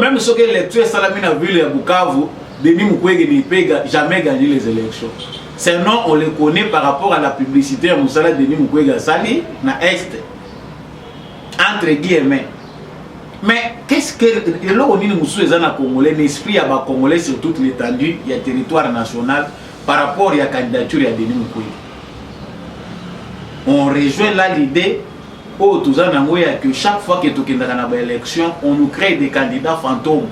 même si l'électeur Salami a vu le Bukavu, Denis Mukwege ne peut jamais gagner les élections. Sinon, on le connaît par rapport à la publicité à Moussala Denis Mukwege Sali, na Est. Entre guillemets. Mais qu'est-ce que l'Oni Moussou est un Congolais, l'esprit à Congolais sur toute l'étendue, il y a territoire national par rapport à la candidature à Denis Mukwege. On rejoint là l'idée Oh, tout ça, que chaque fois que tu as une élection, on nous crée des candidats fantômes.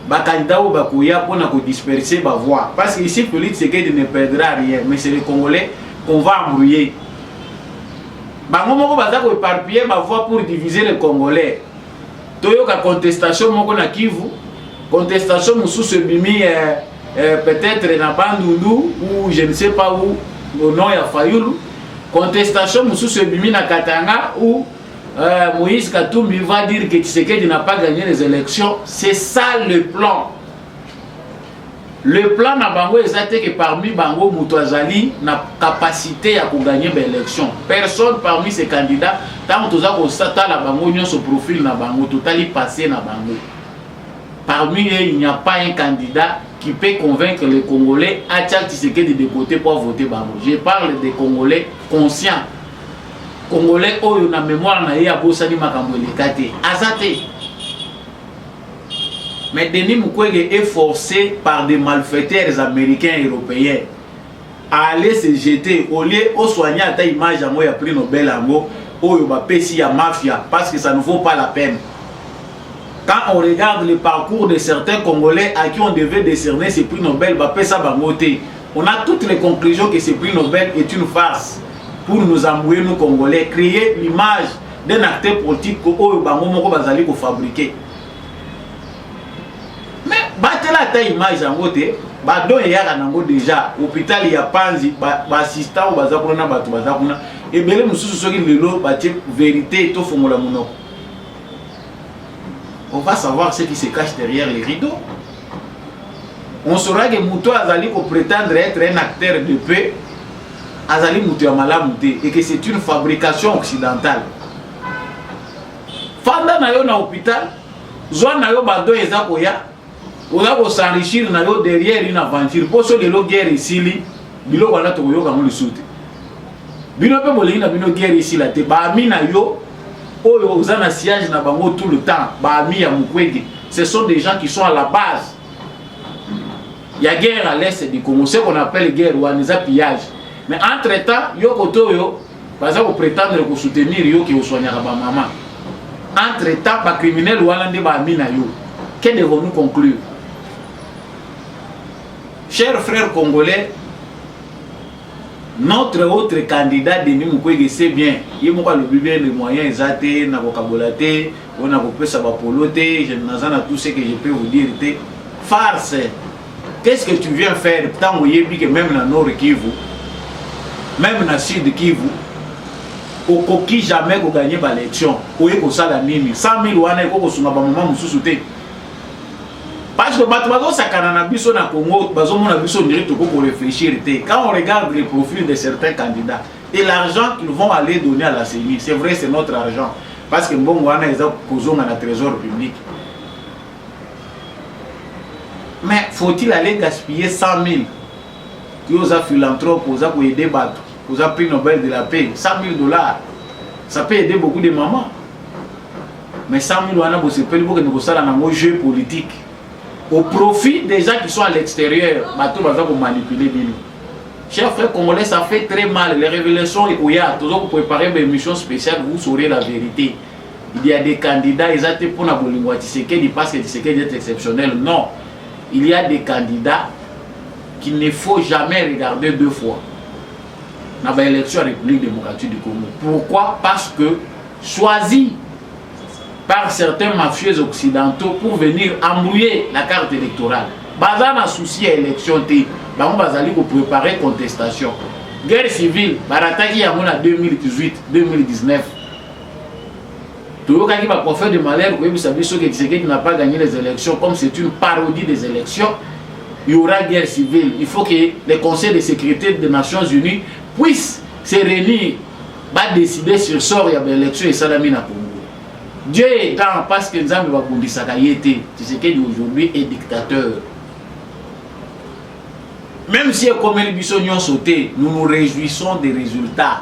Les candidats pour disperser la voix. Parce que ici, Félix Tshisekedi ne perdra rien, mais c'est les Congolais qu'on va embrouiller. Bango va éparpiller ma voix pour diviser les Congolais. Toyoka contestation na Kivu, contestation sous ce bimi peut-être na Bandundu ou je ne sais pas où au nom ya Fayulu, contestation sous ce bimi na Katanga où Moïse Katumbi va dire que Tshisekedi n'a pas gagné les élections. C'est ça le plan. Le plan na bango exact que parmi bango Moutouazali n'a capacité à gagner l'élection. Personne parmi ces candidats, tant que ça la bango n'y a ce profil na bango, totalement passé na bango. Parmi eux, il n'y a pas un candidat qui peut convaincre les Congolais à Tshisekedi de côté pour voter bango. Je parle des Congolais conscients. Congolais oh na mémoire na ya bosani makambo lekate azate. Mais Denis Mukwege est forcé par des malfaiteurs américains et européens à aller se jeter au lieu de soigner à ta image à moi prix Nobel ango oh yo ba pesi ya mafia parce que ça ne vaut pas la peine. Quand on regarde le parcours de certains Congolais à qui on devait décerner ce prix Nobel ba pesa bangote, on a toutes les conclusions que ce prix Nobel est une farce. Pour nous embrouiller, nous Congolais, créer l'image d'un acteur politique que nous avons fabriqué. Mais, batela ta image en côté, badon ya nango déjà, hôpital il y a panzi, assistant ou bazakuna batu bazakuna, et belé mususu soki lelo batie vérité to fongola monoko. On va savoir ce qui se cache derrière les rideaux. On saura que Mouto Azali ko prétendre être un acteur de paix. Azali Moutou Malamoute et que c'est une fabrication occidentale. Fanda na yo na hôpital, zwa na yo bado ezakoya, oza ko s'enrichir na yo derrière une aventure. Pour so lelo guerre ici li, bilo wana to yo kango lisute. Bino pe molingi na bino guerre ici la te ba ami na yo, oyo oza na siège na bango tout le temps, ba ami ya Mukwege. Ce sont des gens qui sont à la base. Il y a guerre à l'est du Congo, ce qu'on appelle guerre ou anisa pillage. Mais entre-temps, yo koto yo, baza ko prétendre ko soutenir yo ki osoignera ba maman. Entre-temps, ba criminel wala nde ba mina yo. Que devons-nous conclure? Chers frères congolais, notre autre candidat Denis Mukwege sait bien, il m'a le bien les moyens exactés, na ko kabolate, on a ko pesa ba polote, je n'azana tout ce que je peux vous dire, farce. Qu'est-ce que tu viens faire tant que yebi que même na Nord Kivu, même dans le sud Kivu, au coquille jamais qu'on gagne l'élection, au yé qu'on sala nini, 100 000 wana yé qu'on songa ba maman mususuté. Parce que bateau ça canana biso na Congo, bazo mon abiso direct pour réfléchir. Quand on regarde les profils de certains candidats et l'argent qu'ils vont aller donner à la CENI, c'est vrai c'est notre argent, parce que bon wana ils ont posé dans le trésor public. Mais faut-il aller gaspiller 100 000? Qui ont philanthrope, qui ont aidé Batou, qui ont pris Nobel de la paix, 100 000 $, ça peut aider beaucoup de mamans. Mais 100 000 $, c'est pas pour que nous fassions un jeu politique. Au profit des gens qui sont à l'extérieur, Batou va manipuler. Chers frères congolais, ça fait très mal. Les révélations, il y a toujours pour préparer une émission spéciale, vous saurez la vérité. Il y a des candidats, ils ont été pour la Bolingwa Tshisekedi parce que Tshisekedi est exceptionnel. Non. Il y a des candidats qu'il ne faut jamais regarder deux fois dans l'élection à la République démocratique du Congo. Pourquoi? Parce que choisi par certains mafieux occidentaux pour venir embrouiller la carte électorale. Bazar a souci à l'élection, on va préparer contestation. Guerre civile, barataki à 2018-2019. Tout le monde fait de malheur, vous savez que Tshisekedi n'a pas gagné les élections, comme c'est une parodie des élections, il y aura guerre civile. Il faut que les conseils de sécurité des Nations Unies puissent se réunir, décider sur le sort de l'élection et Salami na Congo. Dieu est dans parce que Nzambe va bundisa kayete. Tshisekedi aujourd'hui est dictateur. Même si comme les bisognos sauté, nous nous réjouissons des résultats.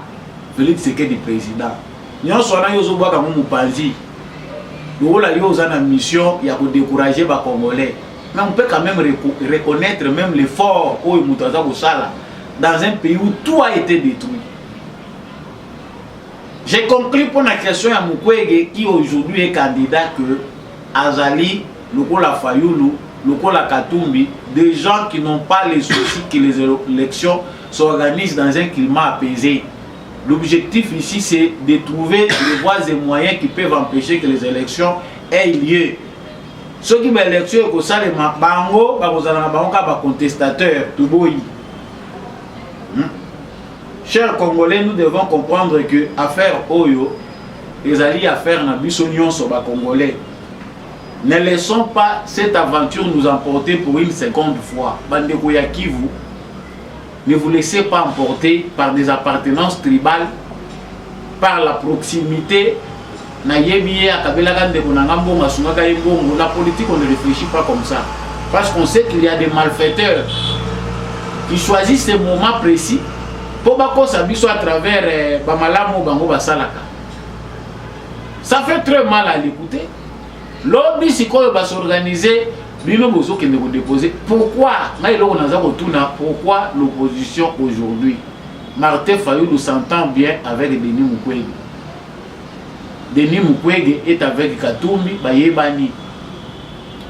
Félix Tshisekedi président. Nous sommes en train de nous avons une mission de décourager les Congolais. Mais on peut quand même reconnaître même l'effort dans un pays où tout a été détruit. J'ai conclu pour la question à Mukwege qui aujourd'hui est candidat que Azali, Lokola Fayoulou, Lokola Katumbi, des gens qui n'ont pas les soucis que les élections s'organisent dans un climat apaisé. L'objectif ici, c'est de trouver les voies et moyens qui peuvent empêcher que les élections aient lieu. Ceux qui ont l'élection, c'est les bango, les contestateurs, tout boy. Chers Congolais, nous devons comprendre que l'affaire Oyo, les alliés à faire dans Bissonion sur les Congolais. Ne laissons pas cette aventure nous emporter pour une seconde fois. Bandeko ya Kivu, ne vous laissez pas emporter par des appartenances tribales, par la proximité. La politique, on ne réfléchit pas comme ça. Parce qu'on sait qu'il y a des malfaiteurs qui choisissent ces moments précis pour que ça soit à travers Bamalamu Bango Basalaka. Ça fait très mal à l'écouter. L'objet, c'est qu'on va s'organiser. Pourquoi l'opposition aujourd'hui? Martin Fayoulou s'entend bien avec Denis Mukwege. Denis Mukwege est avec Katumbi, Bayebani.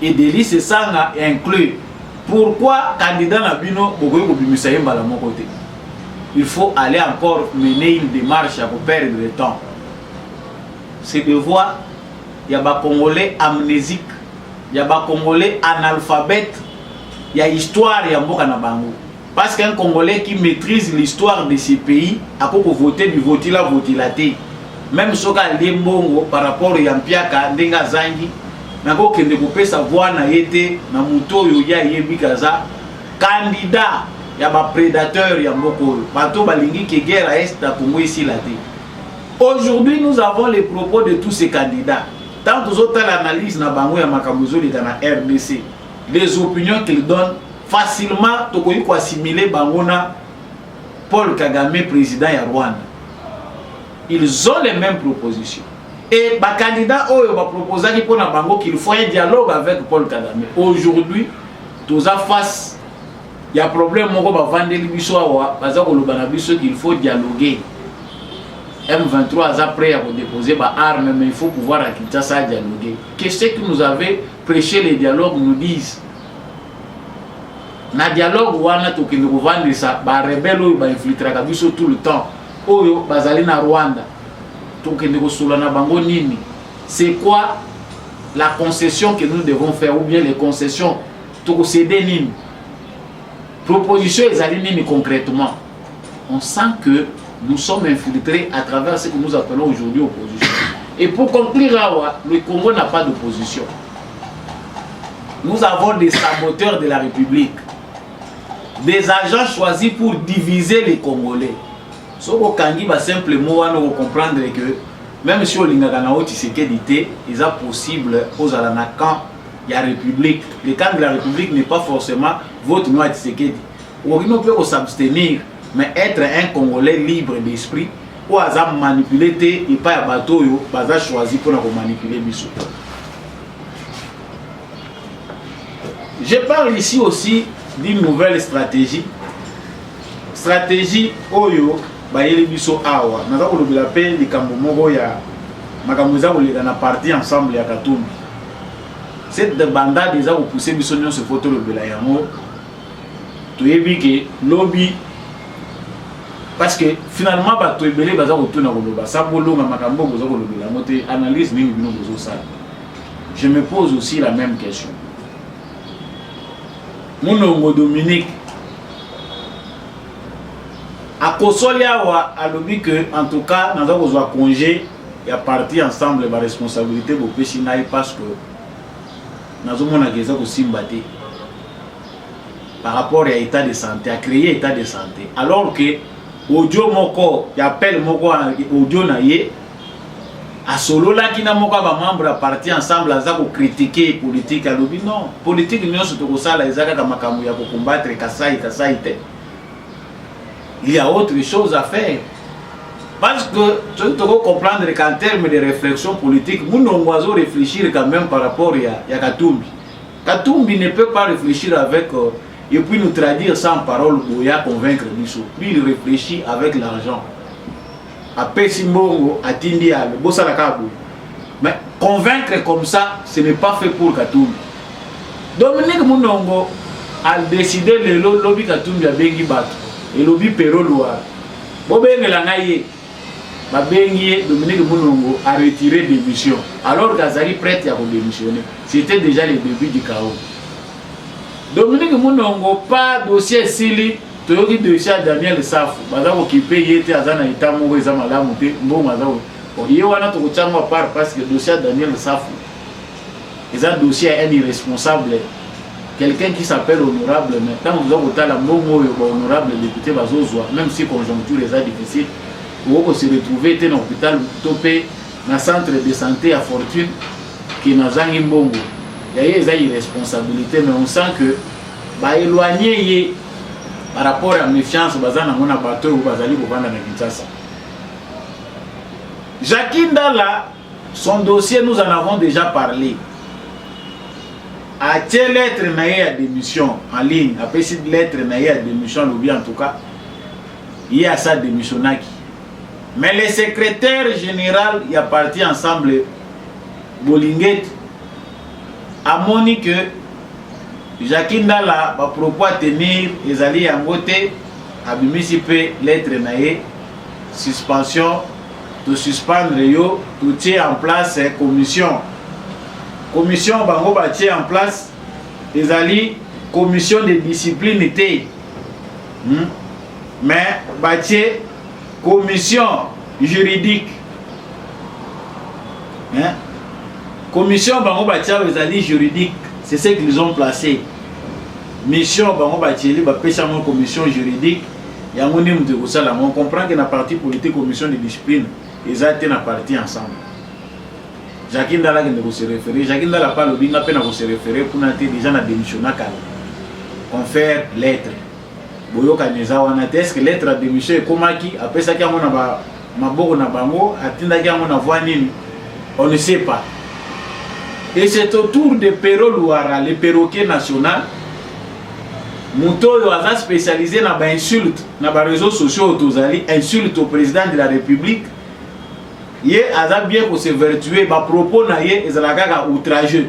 Et Denis Sanga inclut. Pourquoi candidat Nabino Bogoyo à mon côté? Il faut aller encore mener une démarche pour perdre le temps. C'est de voir, il y a des Congolais amnésiques, il y a des Congolais analphabètes, il y a l'histoire, il y a Mboka. Parce qu'un Congolais qui maîtrise l'histoire de ces pays, à quoi voter, du voter là, même si on a Mbongo par rapport à Yampiaka, Ndenga Zangi, nako kende kopé savoir na été na muto yoya yebikaza candidat ya ba prédateur ya mboko bato balingi ke guerre à est à Congo ici là. Aujourd'hui nous avons les propos de tous ces candidats. Tant que autres l'analyse na bango ya makamuzo de na RDC, les opinions qu'ils donnent facilement tokoyi ko assimiler bangona Paul Kagame président ya Rwanda. Ils ont les mêmes propositions. Et les candidats ont proposé qu'il faut un dialogue avec Paul Kagame. Aujourd'hui, tous en face, il y a un problème qu'il faut dialoguer. M23 est prêt à déposer des armes, mais il faut pouvoir à Kinshasa dialoguer. Qu'est-ce que nous avons prêché les dialogues nous disent? Dans le dialogue, on a tout ça, les rebelles infiltrent tout le temps. Oyo bazali na Rwanda c'est quoi la concession que nous devons faire ou bien les concessions pour céder nini proposition ezali nini concrètement? On sent que nous sommes infiltrés à travers ce que nous appelons aujourd'hui opposition. Et pour conclure, le Congo n'a pas d'opposition. Nous avons des saboteurs de la République, des agents choisis pour diviser les Congolais. Si on va simplement comprendre que même si on a Tshisekedi, il est possible aux Alanakans, il y a République. Le camp de la République n'est pas forcément votre nom à Tshisekedi. On peut s'abstenir, mais être un Congolais libre d'esprit, ou à manipuler et pas à bateau, à choisir pour manipuler Bissou. Je parle ici aussi d'une nouvelle stratégie. Stratégie Oyo. Bayeli biso awa naza kolobela pe likambo moko ya makambo za koleka na parti ensemble ya Katumbi. Cette bandade eza ko pousser biso nyonso photo lobela yango toyebi ke lobby parce que finalement bato ebele baza kotuna koloba sa bolonga makambo boza kolobela mote analyse nini bino bozo sala. Je me pose aussi la même question. Monongo Dominique à Kosolia a lobby que en tout cas nous avons un congé et à partir ensemble la responsabilité pour Péchinaï parce que nous avons aussi battu par rapport à l'état de santé, à créer l'état de santé. Alors que audio moko, il appelle moko audio naïe à solo là qui n'a moko ba membre à partir ensemble à critiquer politique à lobby non politique nous surtout ça la ezaka kama kamu ya combattre kasai il y a autre chose à faire. Parce que tu dois comprendre qu'en termes de réflexion politique, nous devons réfléchir quand même par rapport à Katumbi. Katumbi ne peut pas réfléchir avec et puis nous traduire sans parole ou convaincre Bissou. Lui il réfléchit avec l'argent. apesi mbongo atindi yalo bosala kabu. Mais convaincre comme ça, ce n'est pas fait pour Katumbi. Dominique Munongo a décidé le lobby Katumbi a bengi bato et lobby Pero Loire. Bobenge la ngaye ba bengi Dominique Munongo a retiré démission alors qu'Azali prête à démissionner. C'était déjà le début du chaos. Dominique Munongo pas dossier sili toyoki dossier Daniel Safu baza occupé yete azana itamu eza malamu te mbongo azao. Il wana to kutangwa par parce que le dossier Daniel Safu est un dossier un irresponsable, quelqu'un qui s'appelle honorable, mais quand vous avez la honorable député Bazozwa, même si conjoncture est difficile, vous se retrouver dans l'hôpital topé dans centre de santé à fortune qui n'a pas mbongo. Il y a des irresponsabilités, mais on sent que bah éloigner par rapport à la méfiance bazana mona bateau ou bazali ko vanda na Kinshasa. Jacques Ndala, son dossier, nous en avons déjà parlé. A-t-il lettre naïe à démission en ligne, après cette lettre naïe à démission, lobby en tout cas, il y a sa démission. Mais le secrétaire général, il y a parti ensemble, Bolinguet, a moni que Jacques Ndala va propos tenir les alliés en côté, a municipé lettre naïe, suspension. De suspendre yo, tout tient en place commission. Commission bango ba tient en place les alliés commission de discipline était. Mais ba tient commission juridique. Commission bango ba tient les alliés juridiques, c'est ce qu'ils ont placé. Mission bango ba tient ba pêcher mon commission juridique. On comprend que la partie politique commission de discipline ils ont été partis ensemble. Jacques Ndala qui se référer, Jacques Ndala pas le bien à peine à se référer pour n'être déjà na démissionné confère lettre. Boyo kaneza wana est-ce que lettre à démission comment qui après ça qui a mona ba maboko na bango atinda qui a mona voix nini on ne sait pas. Et c'est autour de Pero Loire, le perroquet national. Mouto yo a spécialisé dans les insultes, dans les réseaux sociaux, insultes au président de la République. Il a bien pour se vertuer, ma propos na ye ezalaka outrageux.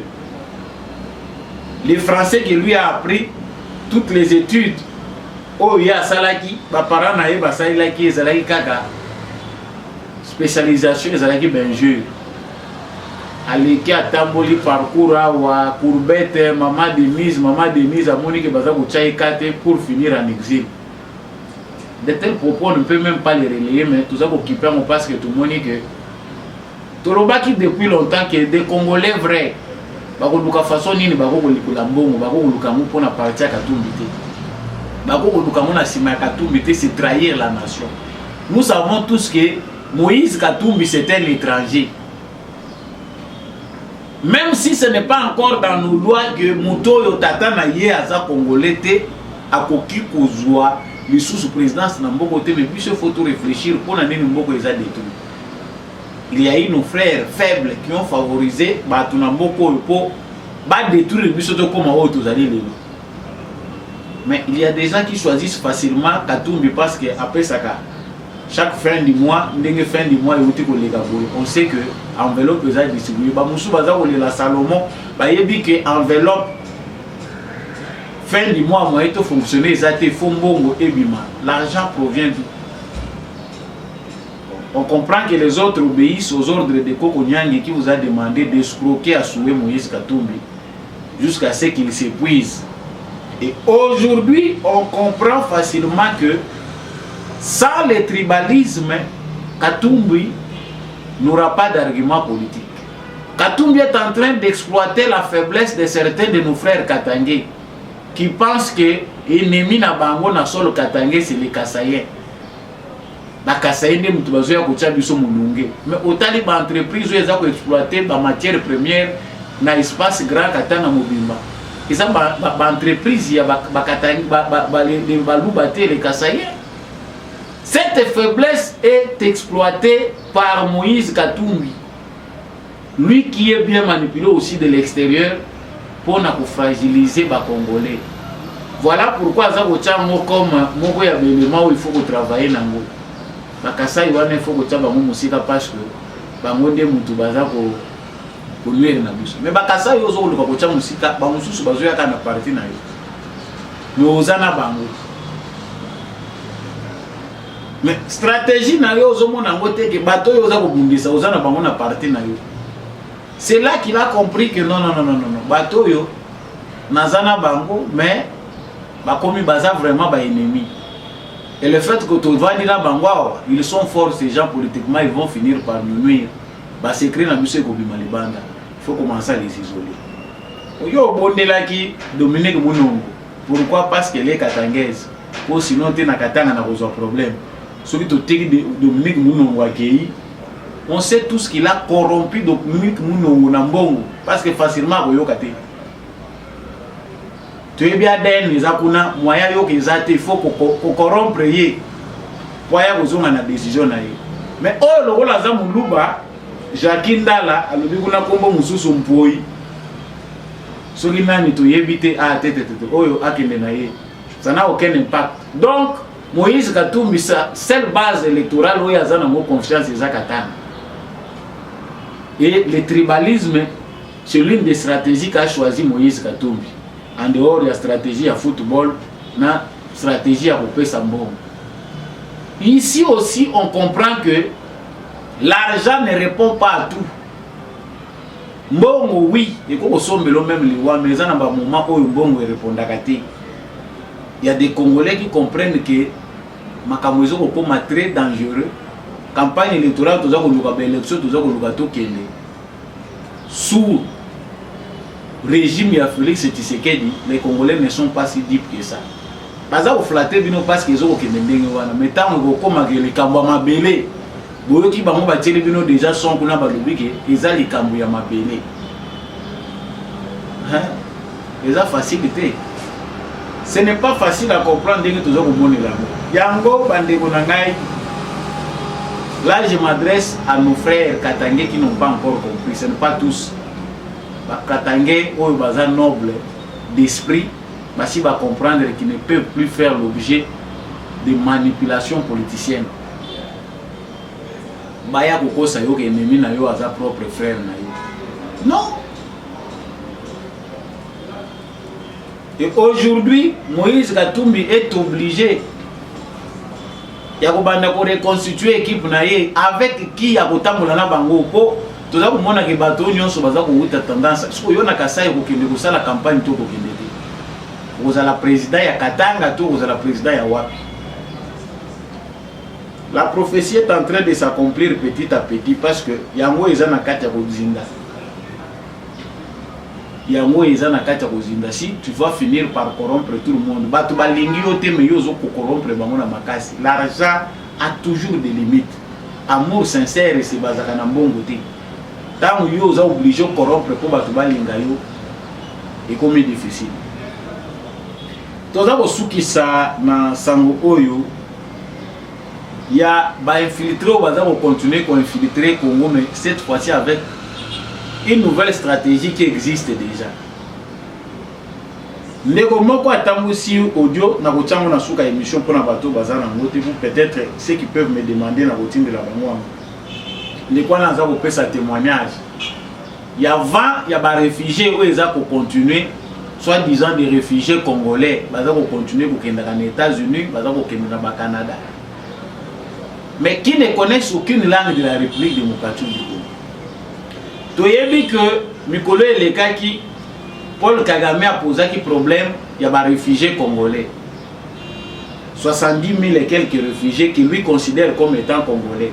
Les Français qui lui a appris toutes les études, oh ya salaki, ba parents na ye ba salaki ezalaki kaka spécialisation ezalaki benjeu. Aleki atamboli parcours awa courbette maman de mise à Monique Bazabou Tchaïkate pour finir en exil. De tels propos on ne peut même pas les relayer, mais tout ça pour qu'il perd parce que tout le monde dit que Torobaki depuis longtemps que des Congolais vrais bako luka façon nini bako kolikula mbongo bako luka mu pona partir Katumbi te. Bako luka mu na sima Katumbi te, c'est trahir la nation. Nous savons tous que Moïse Katumbi c'était un étranger. Même si ce n'est pas encore dans nos lois que Mouto Yotata na ye aza Congolais te akoki kozwa le sous-présidence na mboko te, mais puis il faut réfléchir pour nani mboko eza détruit. Il y a eu nos frères faibles qui ont favorisé batu na mboko pour détruire biso to comme autres allez les. Mais il y a des gens qui choisissent facilement Katumbi parce que après ça chaque fin du mois, on sait que enveloppe est distribuée. La Salomon, que enveloppe fin du mois, moi, il fonctionner, l'argent provient d'où? On comprend que les autres obéissent aux ordres de Kokonyang qui vous a demandé d'escroquer à Soué Moïse Katumbi jusqu'à ce qu'il s'épuise. Et aujourd'hui, on comprend facilement que sans le tribalisme, Katumbi n'aura pas d'argument politique. Katumbi est en train d'exploiter la faiblesse de certains de nos frères Katangé qui pensent que l'ennemi na bango na solo Katangé c'est les Kassaïens. Les Kassaïens ne mutubazo ya kocha biso mulunge. Mais autant les entreprises où ils ont exploité la matière première na espace grand Katanga Mobimba. Ils ont ba entreprise ya ba Katangé les Kassaïens. Cette faiblesse est exploitée par Moïse Katumbi. Lui qui est bien manipulé aussi de l'extérieur pour fragiliser les Congolais. Voilà pourquoi ça comme il faut travailler. bakasai wana faut que bango musika parce que bango nde mutu baza ko luire na biso mais bakasai ozo ko luka ko tia musika ba mususu bazo yaka na parti na yo mais ozana bango mais stratégie na yo ozo mona ngo te ke bato yo oza ko bundisa ozana bango na parti na yo. C'est là qu'il a compris que non bato yo nazana bango mais bakomi baza vraiment ba ennemi. Et le fait que tu vas dire à Bangwa, ils sont forts ces gens politiquement, ils vont finir par nous nuire. Bah c'est écrit dans Monsieur Kobima Libanda. Il faut commencer à les isoler. Yo bondela qui Dominique Mounongo. Pourquoi? Parce qu'elle est katangaise. Ou sinon tu na katanga na cause problème. Celui qui te Dominique Mounongo accueilli, on sait tout ce qu'il a corrompu Dominique Mounongo na mbongo parce que facilement yo kate. Tu es bien den les akuna moyen yo kezate il faut qu'on corrompre yé pour ya kozonga na décision na ye. Mais oh le rôle za muluba Jacques Ndala alobi kuna kombo mususu mpoi soki nani to yebite a tete oyo akende na ye ça n'a aucun impact. Donc Moïse Katumbi sa seule base électorale où yaza na mo confiance ezakatana. Et le tribalisme c'est l'une des stratégies qu'a choisi Moïse Katumbi. En dehors de la stratégie à football, la stratégie à couper Sambon. Ici aussi, on comprend que l'argent ne répond pas à tout. Mbongo, oui, et qu'on sommes même les rois, mais dans un moment où Mbongo répond à Kati. Il y a des Congolais qui comprennent que Makamozo est très dangereux. Campagne électorale, tout ça, élection, tout ça, tout ça, sous régime ya Félix Tshisekedi, les Congolais ne sont pas si deep que ça. Baza flatter bino parce qu'ils ont aucun ndenge wana. Mais tant que comme les kambo mabele, boyo ki bango ba tele bino déjà son kuna ba lobike, eza les kambo ya mabele. Hein? Eza facilité. Ce n'est pas facile à comprendre que tout ça ko monela. Yango bande ko nangai. Là je m'adresse à nos frères katangais qui n'ont pas encore compris, ce n'est pas tous. Katangais ou baza noble d'esprit, si va comprendre qu'ils ne peuvent plus faire l'objet de manipulations politiciennes. Baya koko sa yo ke ennemi na yo aza propre frère na yo. Non. Et aujourd'hui, Moïse Katumbi est obligé ya kobanda ko reconstituer équipe na ye avec qui ya kotambola na bango po. Tout ça, on a que bateau nyonso baza ko wuta tendance. Parce que yo na kasai ko kende ko sala campagne to ko kende te. Vous avez la président ya Katanga to vous avez la président ya wapi. La prophétie est en train de s'accomplir petit à petit parce que yango eza na kati ya ko zinda. Yango eza na kati ya ko zinda. Si tu vas finir par corrompre tout le monde, bato balingi yo te me yo zo ko corrompre bango na makasi. L'argent a toujours des limites. Amour sincère c'est bazaka na mbongo te. Tant que vous êtes obligé de corrompre pour battre Balingayo, c'est comme difficile. Tout ça, vous ça dans Sango Oyo, il y a infiltré, on va continuer à infiltrer Congo, mais cette fois-ci avec une nouvelle stratégie qui existe déjà. Si audio na kotiango na suka émission pour na bateau bazar na ngote vous peut-être ceux qui peuvent me demander na routine de la bango. Les quoi dans ça sa témoignage. Il y a 20 il y a des réfugiés où ils ont continuer soit disant des réfugiés congolais, ils ont continuer pour qu'ils dans les États-Unis, ils ont continuer dans le Canada. Mais qui ne connaissent aucune langue de la République démocratique du Congo. Tu as vu que Mikolo et les cas qui Paul Kagame a posé un problème, il y a des réfugiés congolais. 70 000 et quelques réfugiés qui lui considèrent comme étant congolais.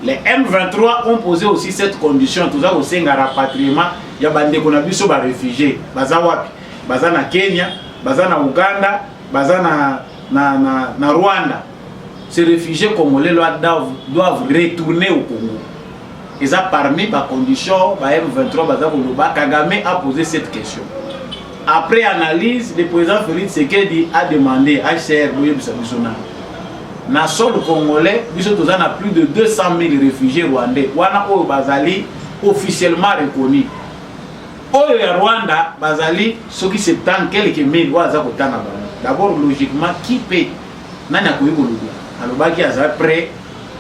Les M23 ont posé aussi cette condition. Tout ça aussi un rapatriement. Il y a des réfugiés. Baza wapi? Baza na Kenya, baza na Uganda, baza na Rwanda. Ces réfugiés congolais doivent retourner au Congo. Et ça parmi les conditions, M23 baza Koloba, Kagame a posé cette question. Après analyse, le président Félix Tshisekedi a demandé à HCR na sol congolais, biso toza na plus de 200 000 réfugiés rwandais. Wana oyo bazali officiellement reconnus. Oyo ya Rwanda bazali soki 70 quelques mille waza kotana bana. D'abord logiquement qui paie nani akoyi koloba. Alobaki aza prêt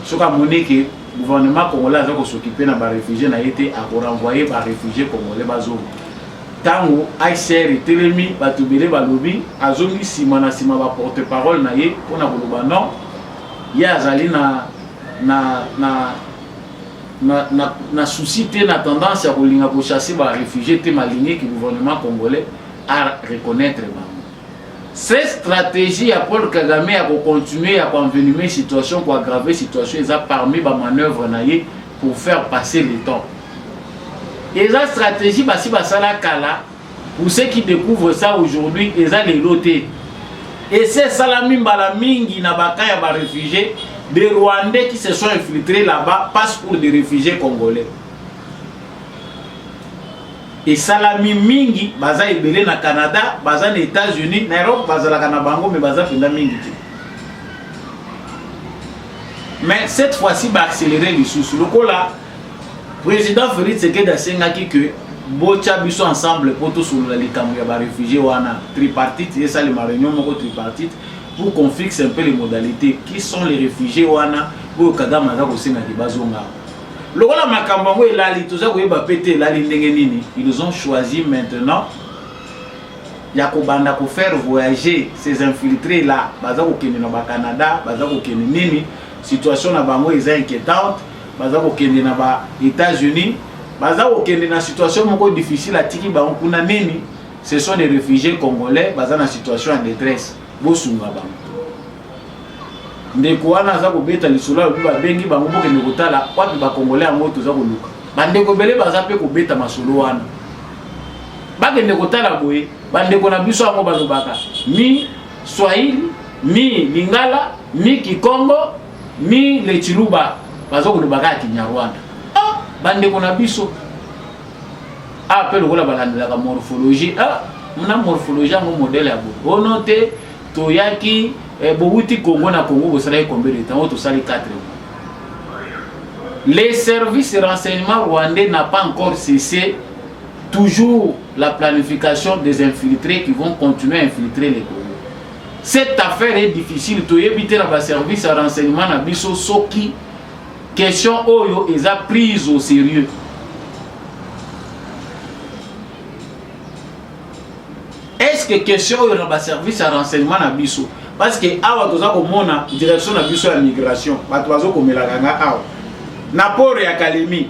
Ce qu'a montré que le gouvernement congolais a s'occupé de réfugiés, a été à renvoyer les réfugiés congolais. Tango ICR et Télémi, Batubele Balobi, Azongi Simana Sima porte-parole na ye, on a boloba non, il y a Azali na souci, na tendance à rouler pour chasser les réfugiés, te maligné que le gouvernement congolais a reconnaître. Cette stratégie à Paul Kagame a continué à envenimer la situation, pour aggraver la situation, ils ont parmi les manœuvres pour faire passer le temps. Et la stratégie, si basala kala, pour ceux qui découvrent ça aujourd'hui, ils ont les lotés. Et c'est Salami Mbalamingi Nabakaya ba réfugiés, des Rwandais qui se sont infiltrés là-bas, passent pour des réfugiés congolais. Et Salami Mingi, baza ebele na Canada, baza na États-Unis, na Europe, baza la Kanabango, mais baza fenda Mingi. Mais cette fois-ci, va accélérer les sous. Le coup là, le président Félix Tshisekedi a dit que Bocha biso ensemble pour tous les réfugiés wana tripartite et ça les réunion tripartite pour qu'on fixe un peu les modalités qui sont les réfugiés wana pour Kagame aza kosenga di bazonga. Lokola makambo ngo elali toza koyeba pété elali ndenge nini, ils ont choisi maintenant ya kobanda ko faire voyager ces infiltrés là baza kokende na ba Canada, baza kokende nini, situation na bango est inquiétante, baza kokende na ba États-Unis, baza kokende na situation moko difficile atiki ba kuna nini, ce sont des réfugiés congolais baza na situation en détresse bosunga bango. Ndeko wana za kobeta lisolo ba bengi bango bokende kotala wapi ba congolais ngo toza koluka. Bandeko bele baza pe kobeta masolo wana. Bakende kotala boye, bandeko na biso ngo bazobaka. Ni Swahili, ni Lingala, ni Kikongo, ni le Chiluba bazo kolobaka Kinyarwanda. Ah, bandeko na biso. Ah, pe lokola balandela ka morphologie. Ah, muna morphologie ngo modèle ya bo. Onote toyaki Bouti Congo na Congo, vous savez combien de temps? Tout ça, les 4 mois. Les services de renseignement rwandais n'ont pas encore cessé toujours la planification des infiltrés qui vont continuer à infiltrer les Congos. Cette affaire est difficile. Tu éviter les services de renseignement na biso soki question oyo ils a prise au sérieux. Est-ce que question oyo na service de renseignement na biso? Parce que awa toza komona direction na biso ya migration bato bazo komela nga awa na port ya Kalemi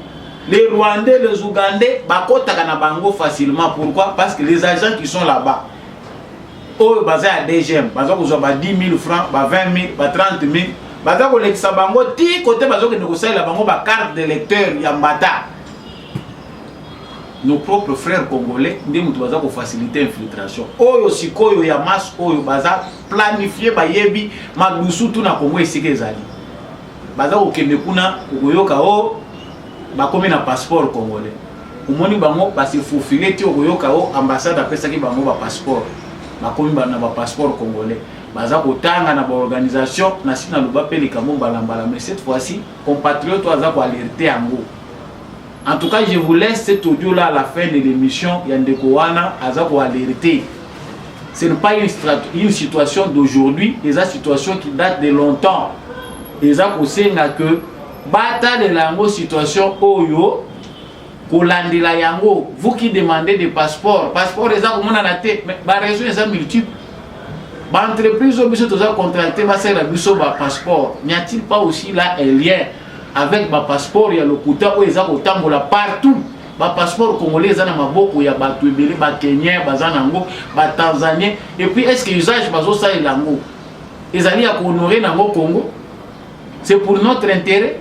les Rwandais les Ougandais bakotaka na bango facilement. Pourquoi? Parce que les agents qui sont là-bas oyo baza ya DGM bazo kozwa ba 10 000 francs ba 20 000 ba 30 000 baza kolekisa bango ti côté bazo kende kosalela bango ba carte de lecteur ya mbata. Nos propres frères congolais ndemu tubaza ko faciliter infiltration oyo sikoyo ya masse oyo baza planifier bayebi malusu tuna Congo esike ezali baza kokende kuna koyoka o bakomi na passeport congolais umoni bango basi faufiler ti koyoka o ambassade apesa ki bango ba passeport bakomi na ba passeport congolais baza kotanga na ba organisation na sina loba peli kamo balambala. Mais cette fois-ci compatriotes baza ko alerter yango. En tout cas, je vous laisse cet audio-là à la fin de l'émission. Yandeko wana azako alerté. Ce n'est pas une situation d'aujourd'hui, c'est une situation qui date de longtemps. Ezako senga que bata de lango situation oyo kolandela yango. Vous qui demandez des passeports, passeport ezako mona na tête, mais ba raison eza multiple. Ba entreprise obiso toza contracté ba sera biso ba passeport. N'y a-t-il pas aussi là un lien avec ma passeport ya lokuta oyo eza kotambola partout? Ba passeport congolais eza na maboko ya bato ebele ba Kenya baza nango ba Tanzanien. Et puis est-ce que usage bazo ça elango ezali ya honorer nango Congo? C'est pour notre intérêt.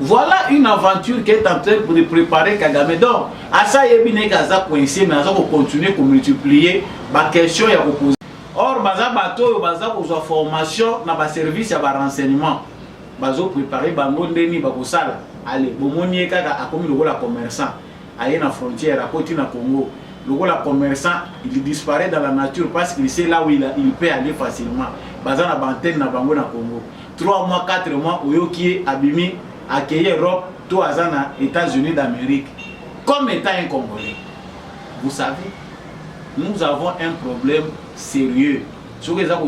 Voilà une aventure qui est en train de préparer Kagame. Donc à ça yebine kaza coincé mais aza ko continuer ko multiplier ba question ya ko poser. Or baza bato baza ko formation na ba service ya ba renseignement bazo préparer bango ndeni bakosala. Allez, bomoni kaka akomi lokola commerçant aye na frontière à côté na Congo. Lokola commerçant, il disparaît dans la nature parce qu'il sait là où il peut aller facilement. Baza na bantenne na bango na Congo. 3 mois, 4 mois oyoki abimi accueillir Europe, tout azana États-Unis d'Amérique comme étant un Congolais. Vous savez, nous avons un problème sérieux. Ce que ça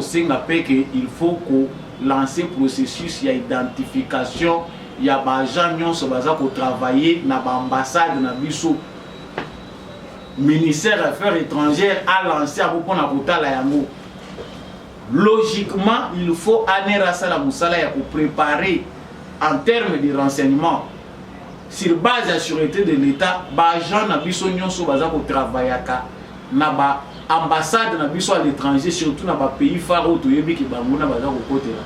il faut que lancer processus ya identification ya ba gens nyonso baza ko travailler na ba ambassade na biso. Ministère des Affaires étrangères a lancé à pour na kotala yango. Logiquement, il faut anéra sala musala ya ko préparer en termes de renseignement sur base de la sûreté de l'État, ba gens na biso nyonso baza ko travailler ka na ba ambassade na biso à l'étranger, surtout na ba pays phare to yebi ki banguna baza ko kotela.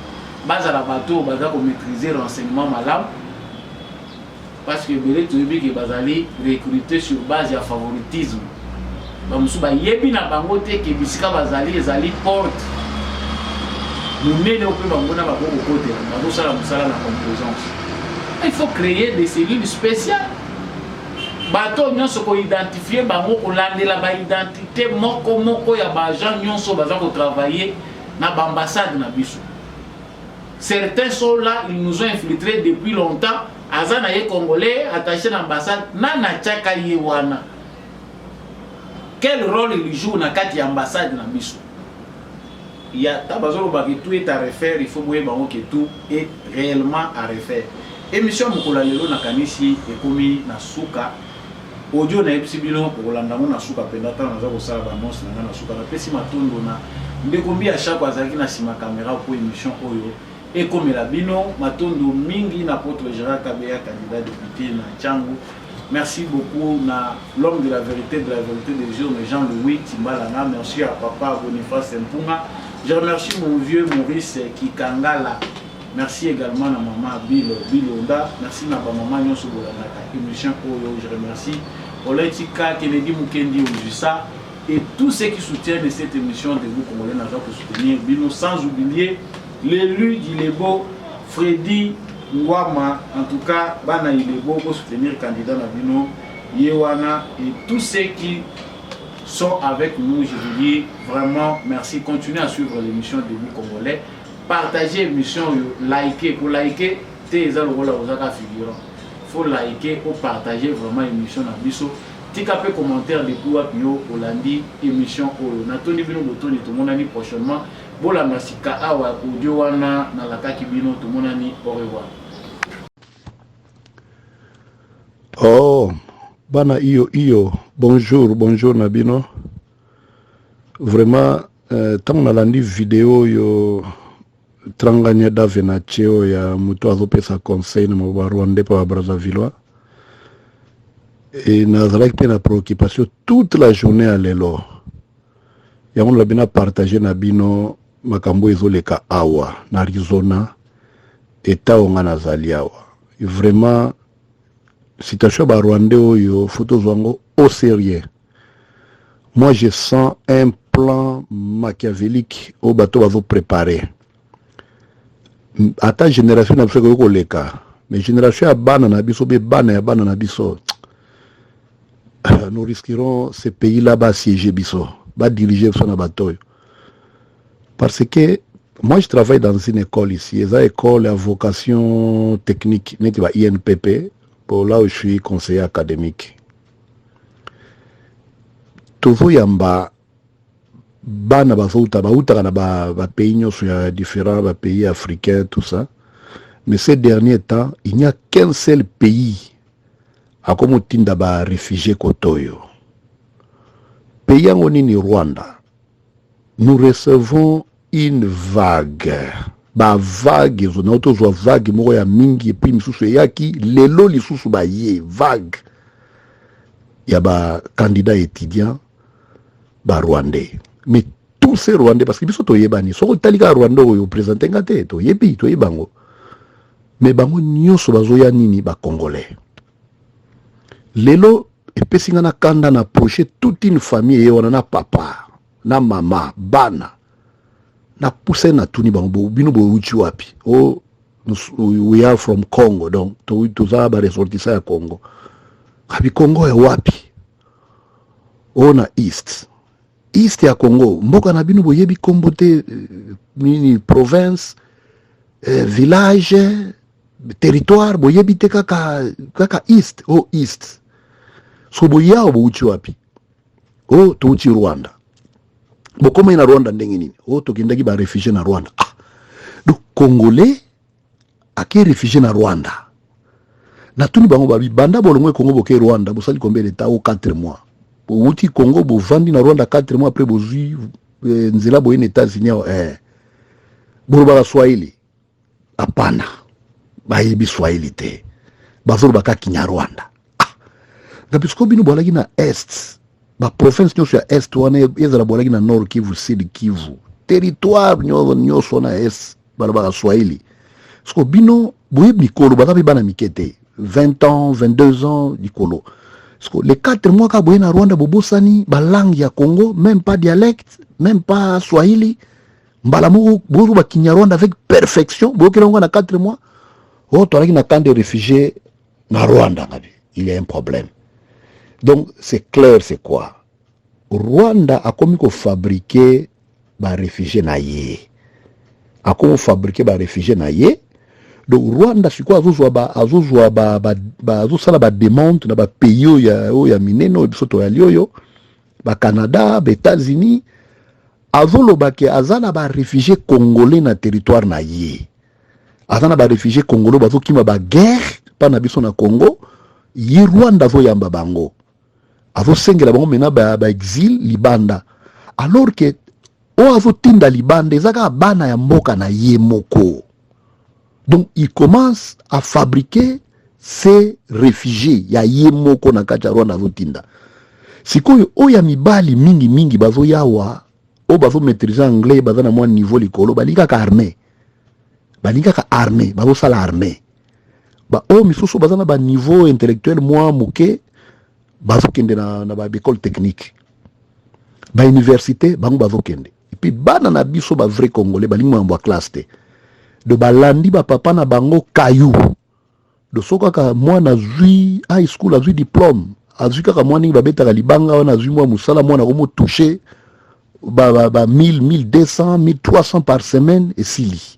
Baza la bateau baza ko maîtriser renseignement malam parce que belé to yebi ki bazali recruter sur base ya favoritisme. Ba musu ba yebi na bango te ke bisika bazali ezali porte. Nous menons au peu banguna ba ko kotela, ba ko sala musala na complaisance. Il faut créer des cellules spéciales. Bateau nyonso ko identifier bango ko landela ba identité moko ya ba gens nyonso baza ko travailler na ba ambassade na biso. Certains sont là, ils nous ont infiltrés depuis longtemps. Azana ye congolais attaché à l'ambassade nana tchaka yewana. Quel rôle il joue na kati ambassade na biso? Il y a tabazolo ba que tout est à refaire, il faut boye bango que tout est réellement à refaire. Émission Mukola lelo na kanisi ekomi na suka audio na epsibino kolanda na suka pendata na za kosala ba annonce na suka na pesi matondo na ndekombi a chaque azaki na sima caméra pour émission oyo ekomela bino matondo mingi na Apôtre Gérard Kabeya candidat député na Tchangu. Merci beaucoup na l'homme de la vérité des jours Jean-Louis Timbalana. Merci à papa Boniface Mpunga. Je remercie mon vieux Maurice Kikangala. Merci également à maman Bilonda. Merci à maman Nyonso Bolanaka. Émission Oyo. Je remercie Oletika Kennedy Mukendi Ojusa et tous ceux qui soutiennent cette émission de vous Congolais Naja pour soutenir Bino, sans oublier l'élu d'Ilebo Freddy Ngwama. En tout cas, Bana Ilebo pour soutenir le candidat Nabino Yewana et tous ceux qui sont avec nous. Je vous dis vraiment merci. Continuez à suivre l'émission de vous Congolais. Partagez l'émission, likez. Pour liker, il faut liker ou partager vraiment l'émission dans Bisso. Tika peu commentaire de quoi pio Olandi émission Oyo. Natoni bino botoni tout le monde prochainement. Bola masika awa audio wana na lakaki bino tout le monde au revoir. Oh, bana iyo. Bonjour Nabino. Vraiment tant on a landi vidéo yo Tranganya Davena Cheo ya mutu azopesa conseil na mwa Rwanda pa Brazzaville et nazalaki pe na préoccupation toute la journée à lelo ya on labina partager na bino makambo ezoleka awa na Arizona eta onga nazali awa vraiment situation ba Rwanda oyo photo zwango au sérieux. Moi je sens un plan machiavélique au bateau va vous préparer. À ta génération n'a pas fait le cas, mais génération à banana biso be banana biso. Nous risquerons ces pays là-bas siéger biso, bas diriger son bateau. Parce que moi je travaille dans une école ici, une école à vocation technique, n'est pas INPP, pour là où je suis conseiller académique. Tovo yamba bana bazouta na ba pays nyonso ya différents ba pays africains tout ça, mais ces derniers temps il n'y a qu'un seul pays à comme tinda ba réfugiés kotoyo pays nini Rwanda. Nous recevons une vague on auto zo vague moko ya mingi et puis misusu yaki lelo lisusu ba ye vague ya ba candidat étudiant ba Rwandais. Mais tous ces Rwandais, parce qu'ils sont au Yébani, sont au Talika Rwanda au présenté ngate, au Yébi, au Yébango. Mais bango nyoso bazoya nini ba Congolais. Lelo, et pesingana kanda na projet toute une famille, et on en a papa, na mama, bana, na poussé na tuni bango, bino bo uchi wapi. Oh, we are from Congo, donc, tout ça ba ressortissant à Congo. Kabi Congo ya wapi. Oh na East ya Congo, mboka na binu boyebi kombote mini province, village, territoire, boyebi te kaka East, East. So boya bo uchi wapi? To uchi Rwanda. Bokoma ina Rwanda ndenge nini? To kindaki ba réfugié na Rwanda. Donc Congolais ake réfugié na Rwanda. Na tuni bango babi banda bolongwe Congo boke Rwanda bosali combien de temps ou 4 mois. Outi Congo bo vandi na Rwanda 4 mois après bozui nzela boye na États-Unis boloba Swahili. Apana. Bayibi Swahili te. Bazolo baka Kinyarwanda. Ngapisko bino bolagi na Est. Ba province nyo ya Est wana ezala bolagi na Nord Kivu, Sud Kivu. Territoire nyo sona Est balaba Swahili. Sko bino boye mikolo bakabi bana mikete 20 ans, 22 ans mikolo. Sko les 4 mois ka boye na Rwanda bobosani ba langue ya Congo, même pas dialecte, même pas Swahili. Mbala moko bozo ba Kinyarwanda avec perfection. Boye kelonga na 4 mois. Oh, tu as un camp de réfugiés na Rwanda. Il y a un problème. Donc, c'est clair, c'est quoi? Rwanda a comme fabriqué des réfugiés naïe. A comme fabriqué des réfugiés naïe. Donc, Rwanda, c'est quoi? Azozwa ba demande na ba pays ya mineno bisoto ya lioyo, ba Canada, ba États-Unis, azoloba ke azana ba réfugiés congolais na territoire naïe. Azana ba réfugiés congolais bazo kima ba guerre pa na biso na Congo, yi Rwanda zo yamba bango. Azo sengela bango mena ba exil libanda. Alors que o azo tinda libanda ezaka bana ya mboka na ye moko. Donc il commence à fabriquer ces réfugiés ya ye moko na kati ya Rwanda azo tinda. Sikoyo o ya mibali mingi bazo yawa, o bazo maîtriser anglais bazana mwa niveau likolo balika ka armée. Balinga ka armée, bazo sala armée. Ba o misusu bazana ba niveau intellectuel moi moke bazo kende na ba école technique. Ba université bango bazo kende. Et puis bana na biso ba vrai congolais balinga mwa classe te. De balandi ba papa na bango kayu. De soka ka moi na zui high school a zui diplôme. A zui ka moi ni ba beta ka libanga wana zui moi musala moi na komo toucher ba 1000, 1200, 1300 par semaine et sili.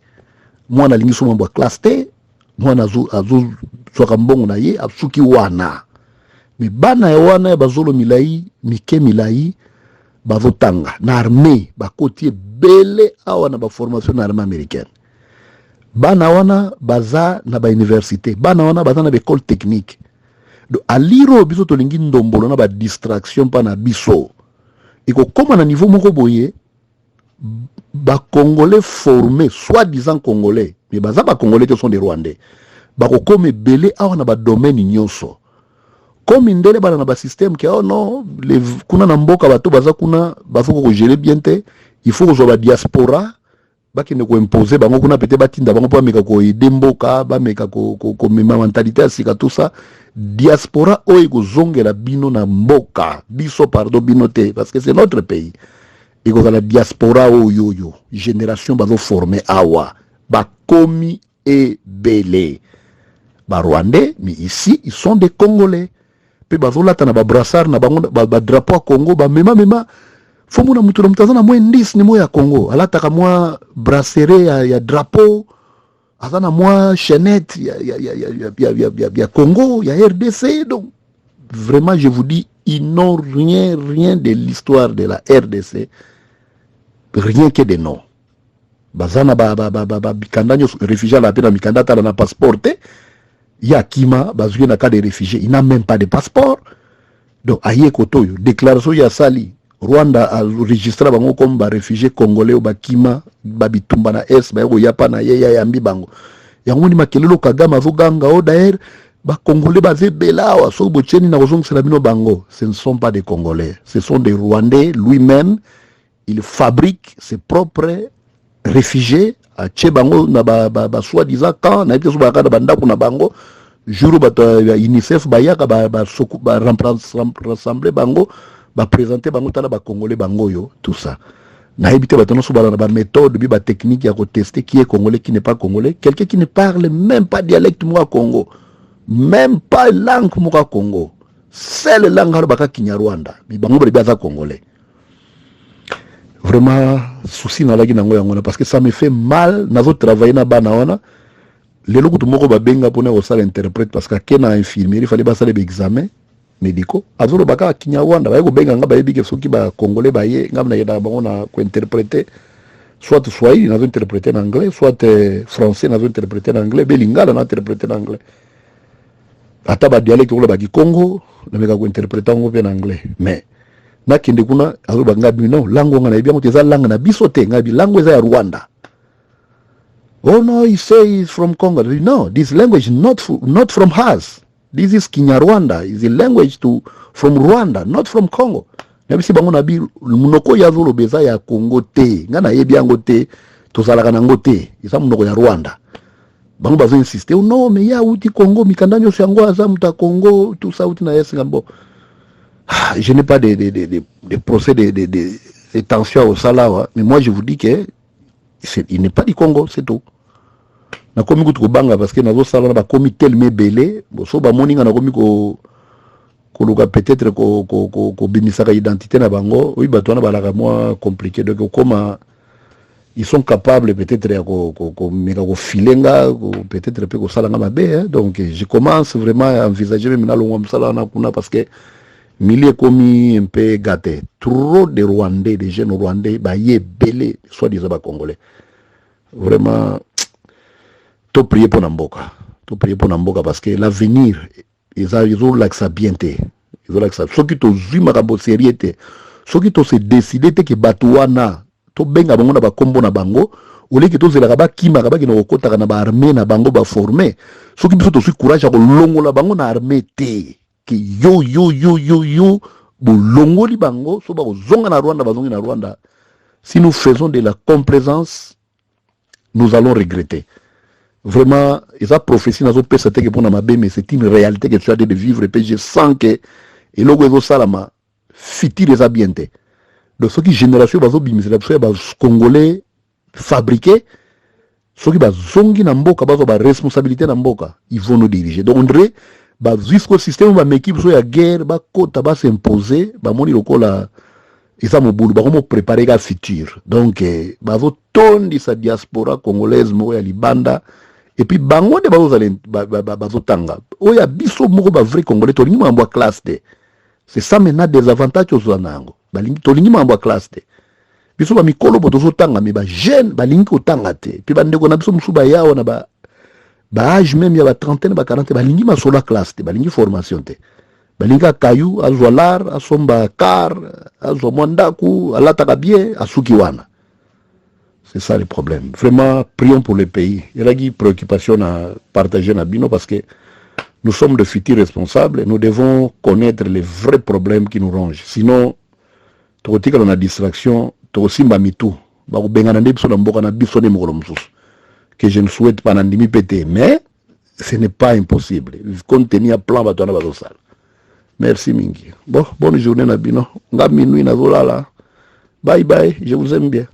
Moi na lingi soma mbwa classe te, moi na azu soka mbongo na ye asuki wana. Mais bana ya wana bazolo milai, mike milai bazo tanga na armée bakoti bele awa na ba formation na armée américaine. Bana wana baza na ba université, bana wana baza na ba école technique. Do aliro biso to lingi ndombolo na ba distraction pa na biso. Iko koma na niveau moko boye ba Congolais formés, soi-disant Congolais, mais baza ba Congolais qui sont des Rwandais. Bako comme belé awa na ba domaine nyonso. Comme indele bana na ba système qui oh non, les kuna na mboka bato baza kuna bafoko ko gérer bien te, il faut que ba diaspora ba ki ne ko imposer bango kuna pete batinda bango pa meka ko idemboka ba meka ko mema mentalité asika tout ça. Diaspora o ego zongela bino na mboka, biso pardon bino te parce que c'est notre pays. Et que la diaspora ou yo génération bazo formé awa ba komi et belé ba Rwandais, mais ici ils sont des Congolais. Pe bazo lata na ba brassard na ba drapeau à Congo ba mema fomu na mutu na mutazana mwe ndis ni moya Congo alata ka mwa brasserie ya drapeau azana mwa chaînette ya Congo ya RDC. Donc vraiment je vous dis ils n'ont rien de l'histoire de la RDC, rien que des noms. Bazana bikanda nyo réfugié la pena mikanda tala na passeport ya kima bazuye na cas de réfugié, il n'a même pas de passeport. Donc aye kotoyo déclaration ya sali Rwanda a registré bango comme ba réfugié congolais ou ba kima ba bitumba na es ba yapa na ya yambi bango. Yango ni makelelo Kagame zo ganga o d'ailleurs ba Congolais basé bela wa so bocheni na kozong selabino bango, ce ne sont pas des Congolais, ce sont des Rwandais. Lui-même il fabrique ses propres réfugiés à Tchebango na ba soi-disant quand na ite so ba kada banda kuna bango juro ba UNICEF ba yaka ba rassembler bango ba présenter bango tala ba Congolais bango yo tout ça. Na ebité ba tono so ba na ba méthode bi ba technique ya ko tester qui est Congolais qui n'est pas Congolais, quelqu'un qui ne parle même pas dialecte moi Congo. Même pas langue moka Congo. Seule langue haro baka Kinyarwanda. Mi bango bali baza Congolais. Vraiment souci na lagi nango yango parce que ça me fait mal nazo travailler na bana wana. Lelo kutu moko ba benga pona ko sala interprète parce que kena infirmière il fallait ba sala examen médicaux. Azolo baka Kinyarwanda ba ko benga nga ba yebike soki ba Congolais ba ye ngam na yeda bango na ko interpréter soit Swahili n'a interprété en anglais, soit français n'a interprété en anglais, Lingala n'a interprété en anglais. Ataba dialecte ou la bagi Congo, n'a pas interprété en anglais. Mais na kende kuna azoba ngabi no langue ngana ibia muteza langue na bisote ngabi langue za Rwanda. Oh no, he say he's from Congo. No, this language is not from us. This is Kinyarwanda. It's a language from Rwanda, not from Congo. Nabisi bango na bi munoko ya zolo beza ya Congo te. Ngana yebi yango te, tozalaka nango te. Isa munoko ya Rwanda. Bango bazo insister, oh non, mais ya uti Congo, mikandanyo siango aza muta Congo, tout ça uti na yesi ngambo. Je n'ai pas de procès de tension au Salawa, mais moi je vous dis que il n'est pas du Congo, c'est tout. Na komi kutu banga parce que nazo sala ba komi tellement belé, so ba moninga na komi ko luka peut-être ko bimisaka identité na bango, oui ba tona balaka moi compliqué donc comment ils sont capables peut-être ya ko meka ko filenga peut-être pe ko sala nga mabe, donc je commence vraiment à envisager même na longo msala na kuna parce que milieu commis un peu gâté. Trop de Rwandais, des jeunes Rwandais, bah y est belé, soit disant bah congolais. Vraiment, tout prier pour Namboka. Tout prier pour Namboka parce que l'avenir, ils ont l'accès bien té. Ils ont l'accès. Ceux qui t'ont vu ma sériété, ceux qui t'ont se décidé que batouana, to benga bango na ba kombo na bango, ou les qui t'ont zela ba kima ba qui no kota na ba armée na bango ba formé. Ceux qui t'ont aussi courage à longo la bango na armée té. Yo bolongoli bango so ba zonga na Rwanda bazongi na Rwanda. Si nous faisons de la complaisance, nous allons regretter. Vraiment, esa prophétie nazo pesa te que pour na mabe, mais c'est une réalité que tu as de vivre et puis je sens que et logo ezo salama fiti les habienté. Donc ceux qui génération bazo bimisela so ba congolais fabriqué, ceux qui bazongi na mboka bazo ba responsabilité na mboka, ils vont nous diriger. Donc André ba jusqu'au système ba équipe so ya guerre ba kota ba s'imposer ba moni lokola isa mobulu ba komo préparer ga futur. Donc ba zo tondi sa diaspora congolaise mo ya libanda et puis bango de ba zo tanga o ya biso moko ba vrai congolais to lingi mambo classe de. C'est ça maintenant des avantages aux anango. Ba lingi to lingi mambo classe de. Biso ba mikolo bo zo tanga me ba jeune ba lingi ko tanga te. Puis ba ndeko na biso musuba yawo na ba âge même il y a 30 ba 40 ba lingi masola classe te ba lingi formation te ba linga kayu azwa lar asomba car azwa mondaku alata bien asuki wana. C'est ça le problème. Vraiment prions pour le pays. Il y a une préoccupation à partager na bino parce que nous sommes de futurs responsables et nous devons connaître les vrais problèmes qui nous rongent. Sinon tokotika na distraction tokosimba mitu ba kubengana ndebiso na mboka na biso ne mokolo mususu. Que je ne souhaite pas n'andimi péter, mais ce n'est pas impossible. Compte tenu à plan batona bazosal. Merci Mingi. Bon, bonne journée Nabino. Nga minuit na zolala. Bye bye, je vous aime bien.